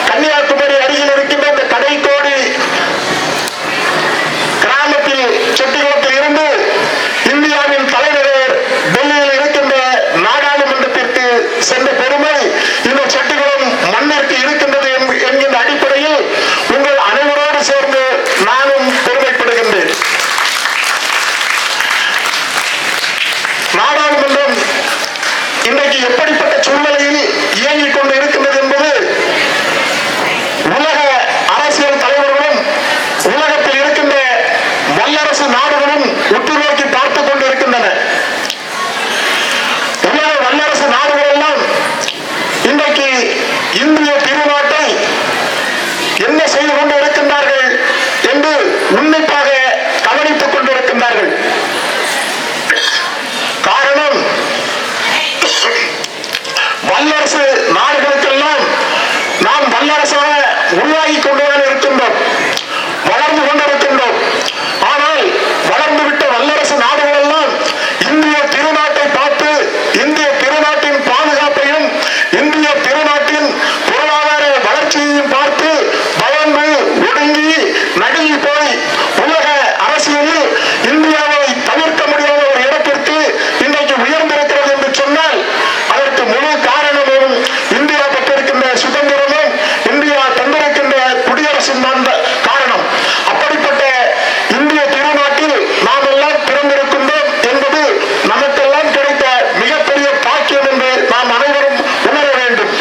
கன்னியாகுமரி அருகில் இருக்கின்ற இந்த கடைக்கோடி கிராமத்தில் செட்டிகுளத்தில் இருந்து இந்தியாவின் தலைநகர் டெல்லியில் இருக்கின்ற நாடாளுமன்றத்திற்கு சென்ற பெருமை இந்த செட்டிகுளம் மண்ணிற்கு இருக்கின்றது என்கின்ற அடிப்படையில் உங்கள் அனைவரோடு சேர்ந்து நானும் பெருமைப்படுகின்றேன். நாடாளுமன்றம் இன்றைக்கு எப்படிப்பட்ட சூழ்நிலையில் இயங்கிக் கொண்டு இருக்கின்றது என்பது உலக அரசியல் தலைவர்களும் உலகத்தில் இருக்கின்ற வல்லரசு நாடுகளும் உற்று நோக்கி பார்த்துக் கொண்டிருக்கின்றன. உலக வல்லரசு நாடுகள் எல்லாம் இன்றைக்கு இந்திய திருநாட்டை என்ன செய்து கொண்டு இருக்கின்றார்கள் என்று உன்னிப்பாக கவனித்துக் கொண்டிருக்கின்றார்கள். காரணம், வல்லரசு நாடுகளுக்கெல்லாம் நாம் வல்லரசாக உருவாகி கொண்டுதான் இருக்கின்றோம், வளர்ந்து கொண்டிருக்கின்றோம். ஆனால் வளர்ந்துவிட்ட வல்லரசு நாடுகள் எல்லாம் இந்திய திருநாட்டை பார்த்து இந்திய திருநாட்டின் பாதுகாப்பையும் இந்திய திருநாட்டின் பொருளாதார வளர்ச்சியையும் பார்த்து பயந்து ஒடுங்கி நடுங்கி போய் உலக அரசியலில் இந்தியாவை தவிர்க்க முடியாத ஒரு இடத்திற்கு இன்றைக்கு உயர்ந்திருக்கிறது என்று சொன்னால் அதற்கு முழு காரணமும் இந்தியா பெற்றிருக்கின்ற சுதந்திரமும் இந்தியா தந்திருக்கின்ற குடியரசும் தான் காரணம். அப்படிப்பட்ட இந்திய திருநாட்டில் நாம் எல்லாம் பிறந்திருக்கின்றோம் என்பது நமக்கெல்லாம் கிடைத்த மிகப்பெரிய பாக்கியம் என்று நாம் அனைவரும் உணர வேண்டும்.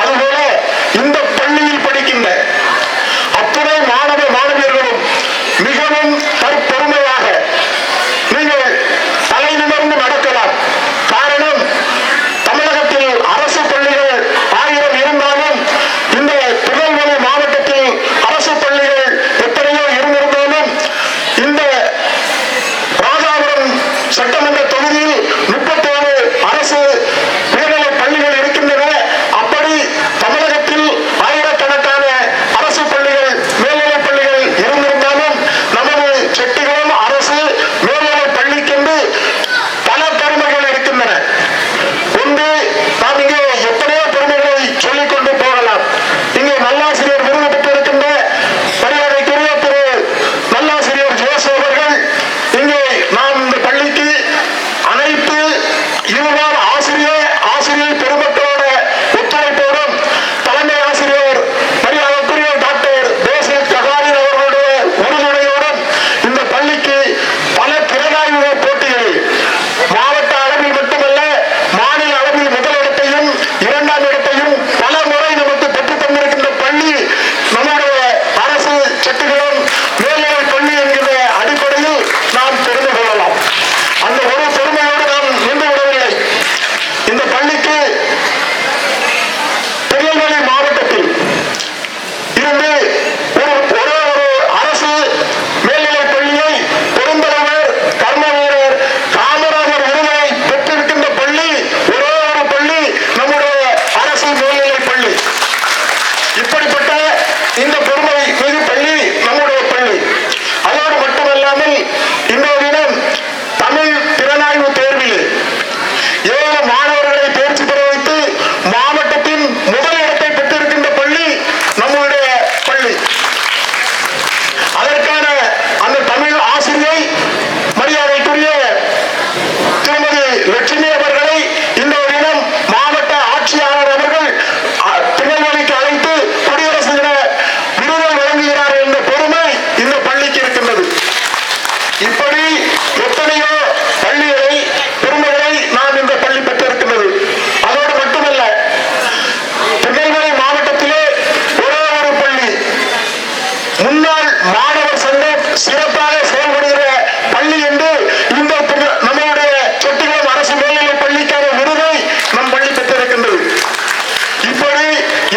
அதுபோல இந்த பள்ளியில் படிக்கின்ற அத்துணை மாணவ மாணவியர்களும் மிகவும் தற்பெருமையாக நீங்கள் தலை நிமிர்ந்து நடக்கலாம். காரணம், தமிழகத்தில் அரசு பள்ளிகள் 1000 இருந்தாலும் இந்த திருநெல்வேலி மாவட்டத்தில் அரசு பள்ளிகள் எத்தனையோ இருந்திருந்தாலும் இந்த ராஜாபுரம் சட்டமன்ற தொகுதியில் 37 அரசு உயர்நிலை பள்ளிகள் இருக்கின்றன. அப்படி தமிழகத்தில் ஆயிரக்கணக்கான அரசு பள்ளிகள் மேல்நிலை பள்ளிகள் இருந்திருந்தாலும் நமது செட்டிகுளம் அரசு மேல்நிலை பள்ளிக்கென்று பல பெருமைகள் இருக்கின்றன. ஒன்று, நாம் இங்கே எத்தனையோ பெருமைகளை சொல்லிக் கொண்டு போகலாம். இங்கே நல்லாசிரியர் விருது பெற்றிருக்கின்ற மரியாதைக்குரிய திரு நல்லாசிரியர் ஜோசப் அவர்கள் இங்கே நாம் இந்த பள்ளிக்கு அனைத்து இருபால் ஆசிரியை பெருமக்களோட ஒத்துழைப்போடும் தலைமை ஆசிரியர் மரியாதைக்குரிய டாக்டர் பேசில் ககாரின் அவர்களுடைய உறுதுணையோடும் இந்த பள்ளிக்கு பல திறனாய்வு போட்டிகளில் மாவட்ட அளவில் மட்டுமல்ல மாநில அளவில் முதலிடத்தையும் 2ஆம் இடத்தையும் பல முறை நமக்கு பெற்றுத் தந்திருக்கின்ற பள்ளி நம்முடைய அரசு செட்டிகுளம் மேல்நிலை பள்ளி என்கிற அடிப்படையில் நாம் பெருமை கொள்ளலாம். அந்த ஒரு பெருமையோடு நாம் நின்று விடவில்லை. இந்த பள்ளிக்கு திருநெல்வேலி மாவட்டத்தில் இருந்து ஒரே ஒரு அரசு மேல்நிலை பள்ளியை பெருந்தலைவர் கர்ம வீரர் காமராஜர் விருதை பெற்றிருக்கின்ற பள்ளி ஒரே ஒரு பள்ளி நம்முடைய அரசு மேல்நிலை பள்ளி. இப்படிப்பட்ட இந்த பெருமை மிகு பள்ளி நம்முடைய பள்ளி. அதோடு மட்டுமல்லாமல் இன்றைய தினம் தமிழ் திறனாய்வு தேர்வில் 7 மாணவர்களை தேர்ச்சி பெற வைத்து மாவட்டத்தின் முதலிடத்தை பெற்றிருக்கின்ற பள்ளி நம்முடைய பள்ளி. அதற்கான அந்த தமிழ் ஆசிரியை மரியாதைக்குரிய திருமதி லட்சுமி அவர்களை இந்த தினம் மாவட்ட ஆட்சியாளர் அவர்கள் திருநெல்வேலிக்கு அழைத்து குடியரசு தின விருதை வழங்குகிறார் என்ற பெருமை இந்த பள்ளிக்கு இருக்கின்றது. இப்படி எத்தனையோ பள்ளிகளை பெருமைகளை நாம் இந்த பள்ளி பெற்றிருக்கின்றது. அதோடு மட்டுமல்ல, திருநெல்வேலி மாவட்டத்திலே ஒரே ஒரு பள்ளி முன்னாள் மாணவர் சங்கம் சிறப்பாக செயல்படுகிற பள்ளி என்று இந்த நம்முடைய செட்டிகுளம் அரசு மேல்நிலை பள்ளிக்கான விருதை நம் பள்ளி பெற்றிருக்கின்றது. இப்படி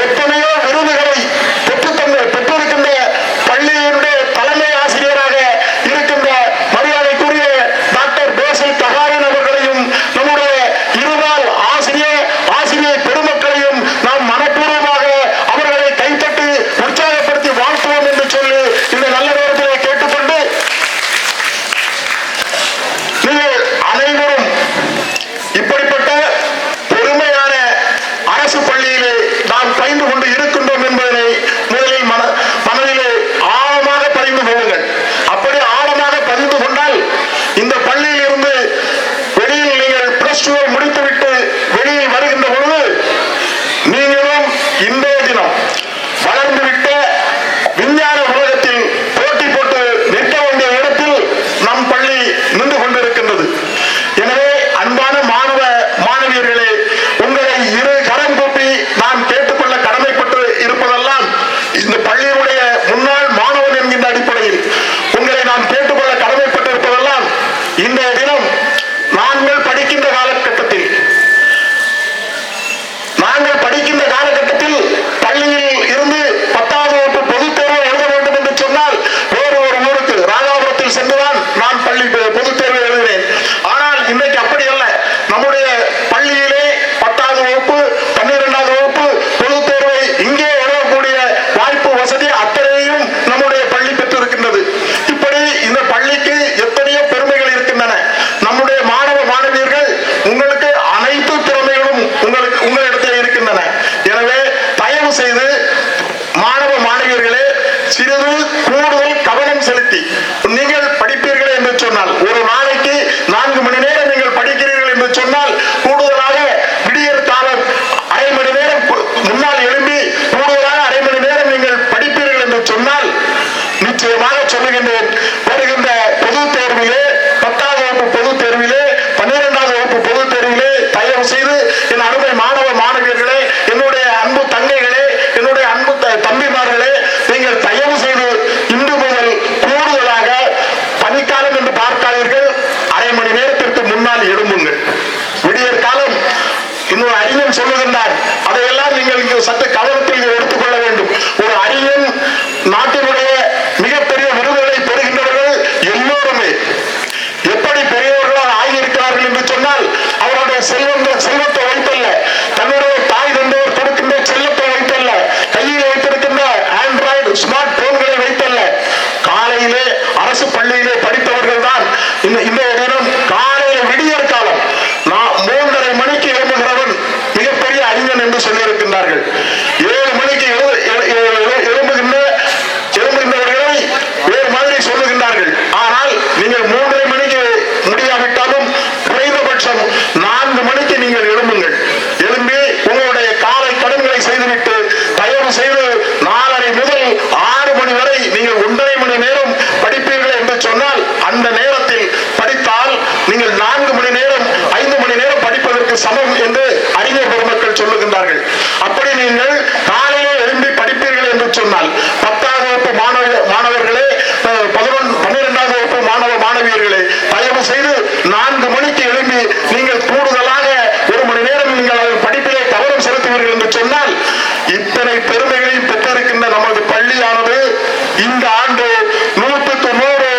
எத்தனையோ விருதுகளை பெற்றிருக்கின்ற பள்ளியினுடைய தலைமை ஆசிரியராக இருக்கின்ற மரியாதைக்குரிய டாக்டர் பேசில் ககாரின் அவர்களையும் நம்முடைய இருபால் ஆசிரிய பெருமக்களையும் நாம் மனப்பூர்வமாக செலுத்தி நீங்கள் படிப்பீர்கள் என்று சொன்னால், ஒரு நாளைக்கு 4 மணி நேரம் நீங்கள் படிக்கிறீர்கள் என்று சொன்னால், கூடுதலாக விடியற் காலம் அரை மணி நேரம் முன்னால் எழும்பி கூடுதலாக அரை மணி நேரம் நீங்கள் படிப்பீர்கள் என்று சொன்னால், நிச்சயமாக சொல்லுகின்றேன், வருகின்ற பொது தேர்விலே, 10ஆம் வகுப்பு பொது தேர்விலே, 12ஆம் வகுப்பு பொது தேர்விலே தயவு செய்து என் அருமை மாணவ மாணவியர்களே, என்னுடைய அன்பு தங்கைகளே, என்னுடைய அன்பு தம்பிமார்களே, நீங்கள் தயவு செய்து இன்று முதல் கூடுதலாக பனிக்காலம் என்று பார்க்காதீர்கள், அரை மணி நேரத்திற்கு முன்னால் எழும்புங்கள். விடியற் காலம் இன்னொரு அறிஞன் சொல்லுகின்றார், அதையெல்லாம் நீங்கள் இங்கு சற்று கவனத்தில் எடுத்துக்கொள்ள வேண்டும். ஒரு அறிஞன் நாட்டினுடைய மிகப்பெரிய விருதுகளை பெறுகின்றவர்கள் எல்லோருமே எப்படி பெரியவர்களாக ஆகியிருக்கிறார்கள் என்று சொன்னால், அவருடைய செல்வத்தை வைத்தல்ல, தன்னுடைய தாய் தந்தையர் கொடுக்கின்ற செல்வத்தை வைத்தல்ல, கையில் வைத்திருக்கின்ற ஆண்ட்ராய்டு ஸ்மார்ட் போன்களை வைத்தல்ல, காலையிலே அரசு பள்ளியிலே படித்தவர்கள் தான் இன்றைய தினம் காலையில விடியற் காலம் 3:30 மணிக்கு எழும்புகிறவன் மிகப்பெரிய அறிஞன் என்று சொல்லியிருக்கின்றார்கள். 7 மணிக்கு எழும்புகின்றவர்களை வேறு மாதிரி சொல்லுகின்றார்கள். ஆனால் நீங்கள் 3:30 மணிக்கு முடியாவிட்டாலும் குறைந்தபட்சம் 4 மணிக்கு நீங்கள் எழும்புங்கள். எழும்பி உங்களுடைய காலை கடன்களை செய்துவிட்டு தயவு செய்து 4:30 முதல் 6 மணி வரை நீங்கள் 1.5 மணி நேரம் படிப்பீர்கள் என்று சொன்னால், அந்த நேரத்தில் படித்தால் நீங்கள் 4 மணி நேரம் 5 மணி நேரம் படிப்பதற்கு சமம் என்று அறிஞர் பெருமக்கள் சொல்லுகின்றார்கள். அப்படி நீங்கள் காலையிலே எழும்பி படிப்பீர்கள் என்று சொன்னால், 10ஆம் வகுப்பு மாணவர்களே, 12ஆம் வகுப்பு மாணவ மாணவியர்களே, தயவு செய்து 4 மணிக்கு எழும்பி நீங்கள் கூடுதலாக 1 மணி நேரம் நீங்கள் படிப்பிலே கவனம் செலுத்துவீர்கள் என்று சொன்னால், இத்தனை பெருமைகளையும் பெற்றிருக்கின்ற நமது பள்ளியானது இந்த ஆண்டு 100க்கு 100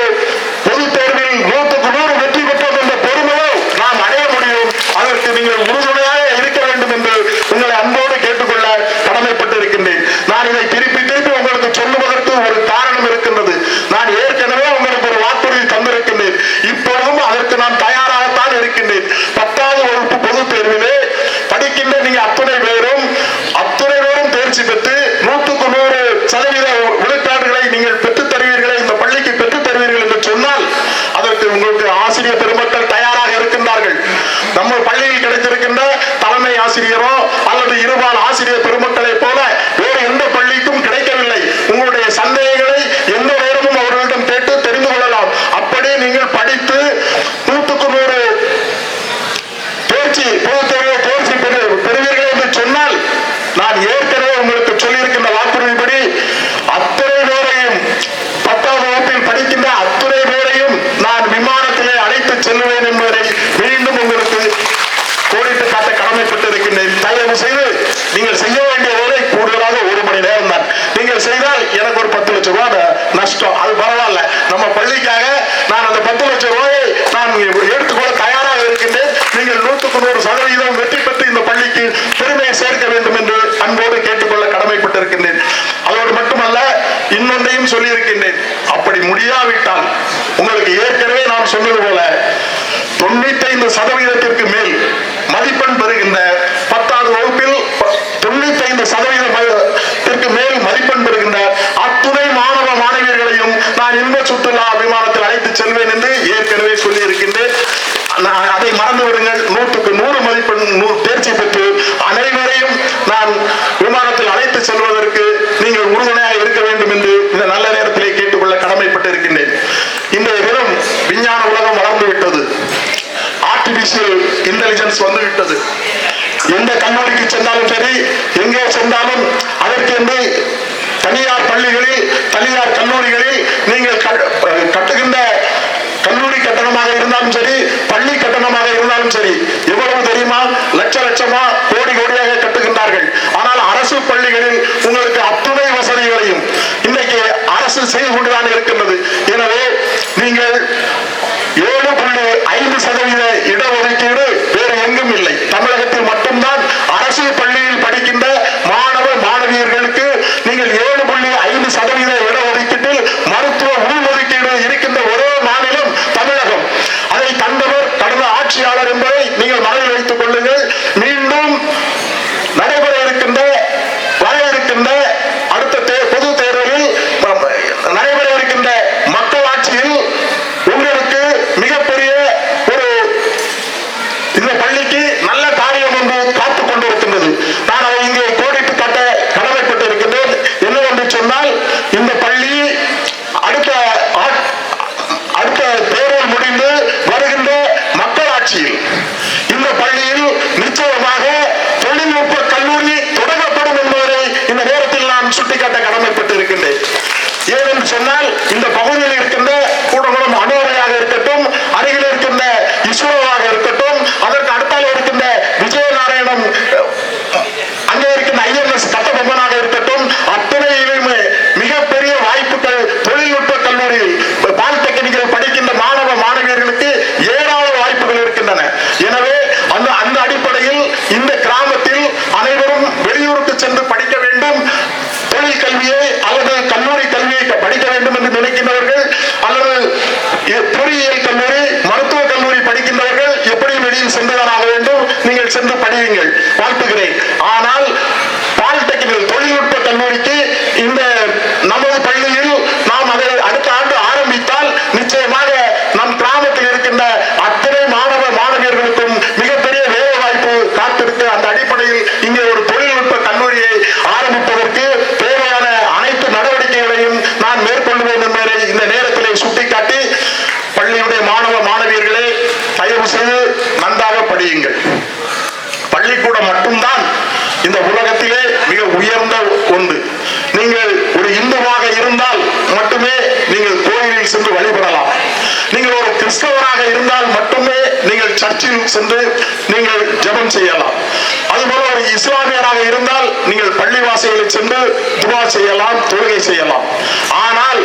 பொது தேர்வில் 100க்கு 100 வெற்றி பெற்றது என்ற பெருமையை நாம் அடைய முடியும். அதற்கு நீங்கள் உறுதுணையாக இருக்க வேண்டும் என்று உங்களை அன்போடு கேட்டுக்கொள்ள கடமைப்பட்டிருக்கின்றேன். நான் இதை திருப்பி திருப்பி உங்களுக்கு சொல்லுவதற்கு ஒரு காரணம் இருக்கின்றது. நான் ஏற்கனவே உங்களுக்கு ஒரு வாக்குறுதி தந்திருக்கின்றேன். இப்பொழுதும் அதற்கு நான் தயாராகத்தான் இருக்கின்றேன். 10ஆவது வகுப்பு பொது தேர்விலே படிக்கின்ற நீங்க அத்துணை பேரும் தேர்ச்சி பெற்று 100க்கு 100% விழுக்காடுகளை நீங்கள் பெற்றுத் தருவீர்களே, இந்த பள்ளிக்கு பெற்றுத் தருவீர்கள் என்று சொன்னால், அதற்கு உங்களுக்கு ஆசிரியர் பெருமக்கள் தயாராக இருக்கின்றார்கள். நம்ம பள்ளியில் கிடைத்திருக்கின்ற தலைமை ஆசிரியரோ அல்லது இருபால் ஆசிரியர் பெருமக்களை போல வேறு எந்த பள்ளிக்கும் கிடைக்கவில்லை. உங்களுடைய சந்தேகங்களை எந்த நேரமும் அவர்களிடம் கேட்டு தெரிந்து கொள்ளலாம். அப்படி நீங்கள் படித்து 100க்கு 100 தேர்ச்சி பொது தேர்வில் தேர்ச்சி பெறுவீர்கள் என்று சொன்னால், நான் ஏற்கனவே உங்களுக்கு சொல்லியிருக்கின்ற வாக்குறுதிப்படி அத்தனை பேரையும் 10ஆவது வகுப்பில் படிக்கின்ற அத்தனை பேரையும் நான் விமானத்திலே அழைத்து செல்வேன் என்பதை மீண்டும் உங்களுக்கு கோடிட்டு காட்ட கடமைப்பட்டிருக்கின்றேன். தயவு செய்து நீங்கள் செய்ய வேண்டிய வேலை கூடுதலாக 1 மணி நேரம் தான். நீங்கள் செய்தால் எனக்கு ஒரு 10 லட்சம் ரூபாய் நஷ்டம், அது பரவாயில்ல. நம்ம பள்ளிக்காக நான் அந்த 10 லட்சம் ரூபாயை நான் எடுத்துக்கொள்ள தயாராக இருக்கின்றேன். நீங்கள் 100க்கு 100% வெற்றி பெற்று இந்த பள்ளிக்கு பெருமையை சேர்க்க வேண்டும் என்று அன்போடு கேட்டுக்கொள்ள கடமைப்பட்டிருக்கின்றேன். அதோடு மட்டுமல்ல, இன்னொன்றையும் சொல்லியிருக்கின்றேன். அப்படி முடியாவிட்டால் உங்களுக்கு ஏற்கனவே நான் சொன்னது போல 95% மேல் மதிப்பெண் பெறுகின்ற 10ஆவது வகுப்பில் 95% மேல் மதிப்பெண் பெறுகின்ற அத்துணை மாணவ மாணவியர்களையும் நான் இன்ப சுற்றுலா விமானத்தில் அழைத்து செல்வேன் என்று ஏற்கனவே சொல்லி இருக்கின்றேன். அதை மறந்து விடுங்கள். 100க்கு 100 மதிப்பெண் தேர்ச்சி பெற்று அனைவரையும் நான் விமானத்தில் அழைத்து செல்வதற்கு நீங்கள் உறுதுணையாக இருக்க வேண்டும் என்று இந்த நல்ல நேரத்திலே கேட்டுக்கொள்ள கடமைப்பட்டு இருக்கின்றேன். இன்றைய தினம் விஞ்ஞான உலகம் வளர்ந்து விட்டது. ஆர்டிபிஷியல் இன்டெலிஜென்ஸ் வந்து விட்டது. எந்த கல்லூரிக்கு சென்றாலும் சரி, எங்கே சென்றாலும் அதற்கென்று தனியார் பள்ளிகளில், தனியார் கல்லூரிகளில் நீங்கள் கட்டுகின்ற கல்லூரி கட்டணமாக இருந்தாலும் சரி, பள்ளி கட்டணமாக இருந்தாலும் சரி, எவ்வளவு தெரியுமா? லட்சமா கோடி கோடியாக கட்டுகின்றார்கள். ஆனால் அரசு பள்ளிகளில் உங்களுக்கு அத்துணை வசதிகளையும் இன்றைக்கு அரசு செய்து கொண்டுதான் இருக்கின்றது. எனவே நீங்கள் 7.5% இடஒதுக்கீடு வேறு எங்கும் இல்லை, தமிழகத்தில் மட்டும்தான். அரசு பள்ளியில் படிக்கின்ற மாணவ மாணவியர்களுக்கு நீங்கள் 7.5% இடஒதுக்கீட்டில் மருத்துவ உள்ஒதுக்கீடு இருக்கின்ற ஒரே மாநிலம் தமிழகம். அதை தந்தவர் கடந்த ஆட்சியாளர் என்பதை நீங்கள் மனதில் வைத்துக் கொள்ளுங்கள். மீண்டும் நடைபெற இருக்கின்ற வர இருக்கின்ற அடுத்த பொது தேர்தலில் நடைபெற இருக்கின்ற சென்று நீங்கள் ஜெபம் செய்யலாம். அதுபோல ஒரு இஸ்லாமியராக இருந்தால் நீங்கள் பள்ளிவாசலில் சென்று துவா செய்யலாம், தொழுகை செய்யலாம். ஆனால்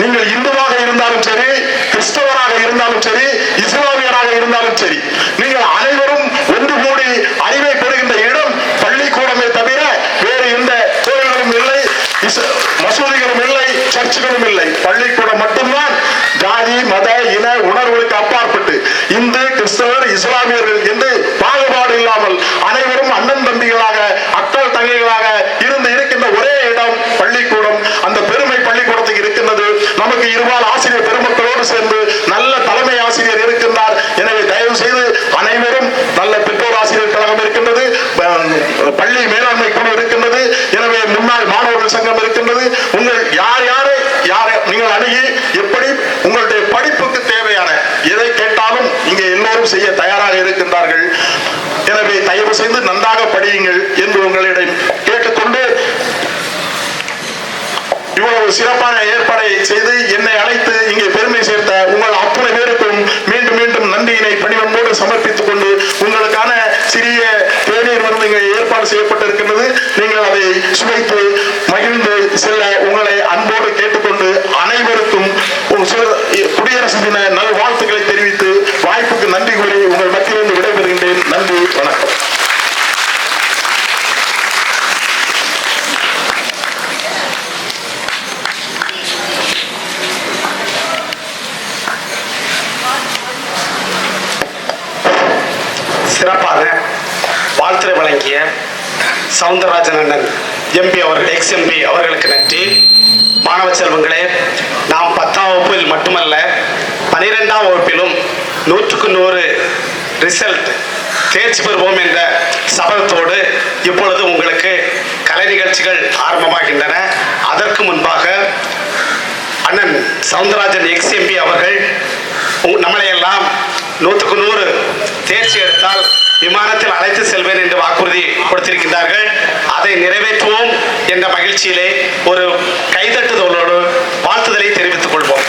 நீங்கள் இந்துவாக இருந்தாலும் சரி, கிறிஸ்தவராக இருந்தாலும் சரி, இஸ்லாமியராக இருந்தாலும் சரி, நீங்கள் அனைவரும் ஒன்று கூடி அறிவை பெறுகின்ற இடம் பள்ளிக்கூடமே தவிர வேறு எந்த கோயில்களும் இல்லை, மசூதிகளும் இல்லை, சர்ச்சுகளும் இல்லை. பள்ளிக்கூடம் மட்டும்தான். ஜாதி மத இன உணர்வுகளுக்கு அப்பாற்பட்டு இந்து கிறிஸ்தவர் இஸ்லாமியர்கள் என்று பாகுபாடு இல்லாமல் அனைவரும் அண்ணன் தம்பிகளாக அக்கல் தங்கைகளாக இருந்து இருக்கின்ற ஒரே இடம் பள்ளிக்கூடம். அந்த பெருமை பள்ளிக்கூடத்துக்கு இருக்கின்றது. நமக்கு இருபால் ஆசிரியர் பெருமக்களோடு சேர்ந்து நல்ல தலைமை ஆசிரியர் இருக்கின்றார். எனவே தயவு செய்து அனைவரும் நல்ல பெற்றோர் ஆசிரியர் கழகம் இருக்கின்றது, பள்ளி மேலாண்மை குழு இருக்கின்றது, எனவே முன்னாள் மாணவர்கள் சங்கம் இருக்கின்றது. உங்கள் யாரை நீங்கள் அணுகி எப்படி உங்களுடைய படிப்புக்கு தேவையான எதை கேட்டாலும் இங்கே எல்லோரும் செய்ய தயாராக இருக்கின்றார்கள். எனவே தயவு செய்து நன்றாக படியுங்கள் என்று உங்களிடம் கேட்டுக்கொண்டு, இவ்வளவு சிறப்பான ஏற்பாடை செய்து என்னை அழைத்து இங்கே பெருமை சேர்த்த உங்கள் அத்தனை பேருக்கும் மீண்டும் மீண்டும் நன்றியினை பணிவன்போடு சமர்ப்பித்துக் கொண்டு, உங்களுக்கான சிறிய தேநீர் வந்து இங்கே ஏற்பாடு செய்யப்பட்டிருக்கின்றது. நீங்கள் அதை சுவைத்து மகிழ்ந்து செல்ல உங்களை அன்போடு கேட்டுக்கொண்டு, அனைவருக்கும் குடியரசு தின நல்வாழ்த்துக்களை தெரிவித்து வாய்ப்புக்கு நன்றி கூறி உங்கள் மத்தியிலிருந்து விடைபெறுகின்றேன். நன்றி, வணக்கம். சிறப்பாக வாழ்த்துரை வழங்கிய சவுந்தரராஜன் அண்ணன் எம்பி அவர்கள், எக்ஸ் எம்பி அவர்களுக்கு நன்றி. மாணவ செல்வங்களே, நாம் 10ஆம் வகுப்பில் மட்டுமல்ல 12ஆம் வகுப்பிலும் 100க்கு 100 ரிசல்ட் தேர்ச்சி பெறுவோம் என்ற சபதத்தோடு இப்பொழுது உங்களுக்கு கலை நிகழ்ச்சிகள் ஆரம்பமாகின்றன. அதற்கு முன்பாக அண்ணன் சவுந்தரராஜன் எக்ஸ் எம்பி அவர்கள் நம்மளையெல்லாம் 100க்கு 100 தேர்ச்சி எடுத்தால் விமானத்தில் அழைத்து செல்வேன் என்று வாக்குறுதி கொடுத்திருக்கின்றார்கள். அதை நிறைவேற்றுவோம் என்ற மகிழ்ச்சியிலே ஒரு கைதட்டுதலோடு வாழ்த்துதலை தெரிவித்துக் கொள்வோம்.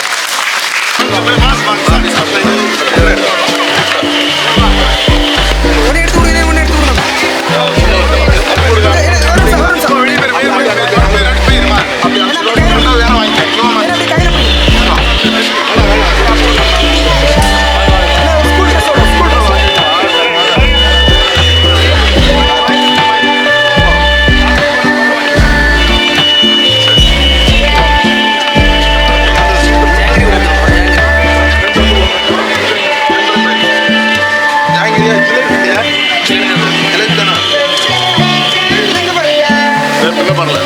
பண்ணல.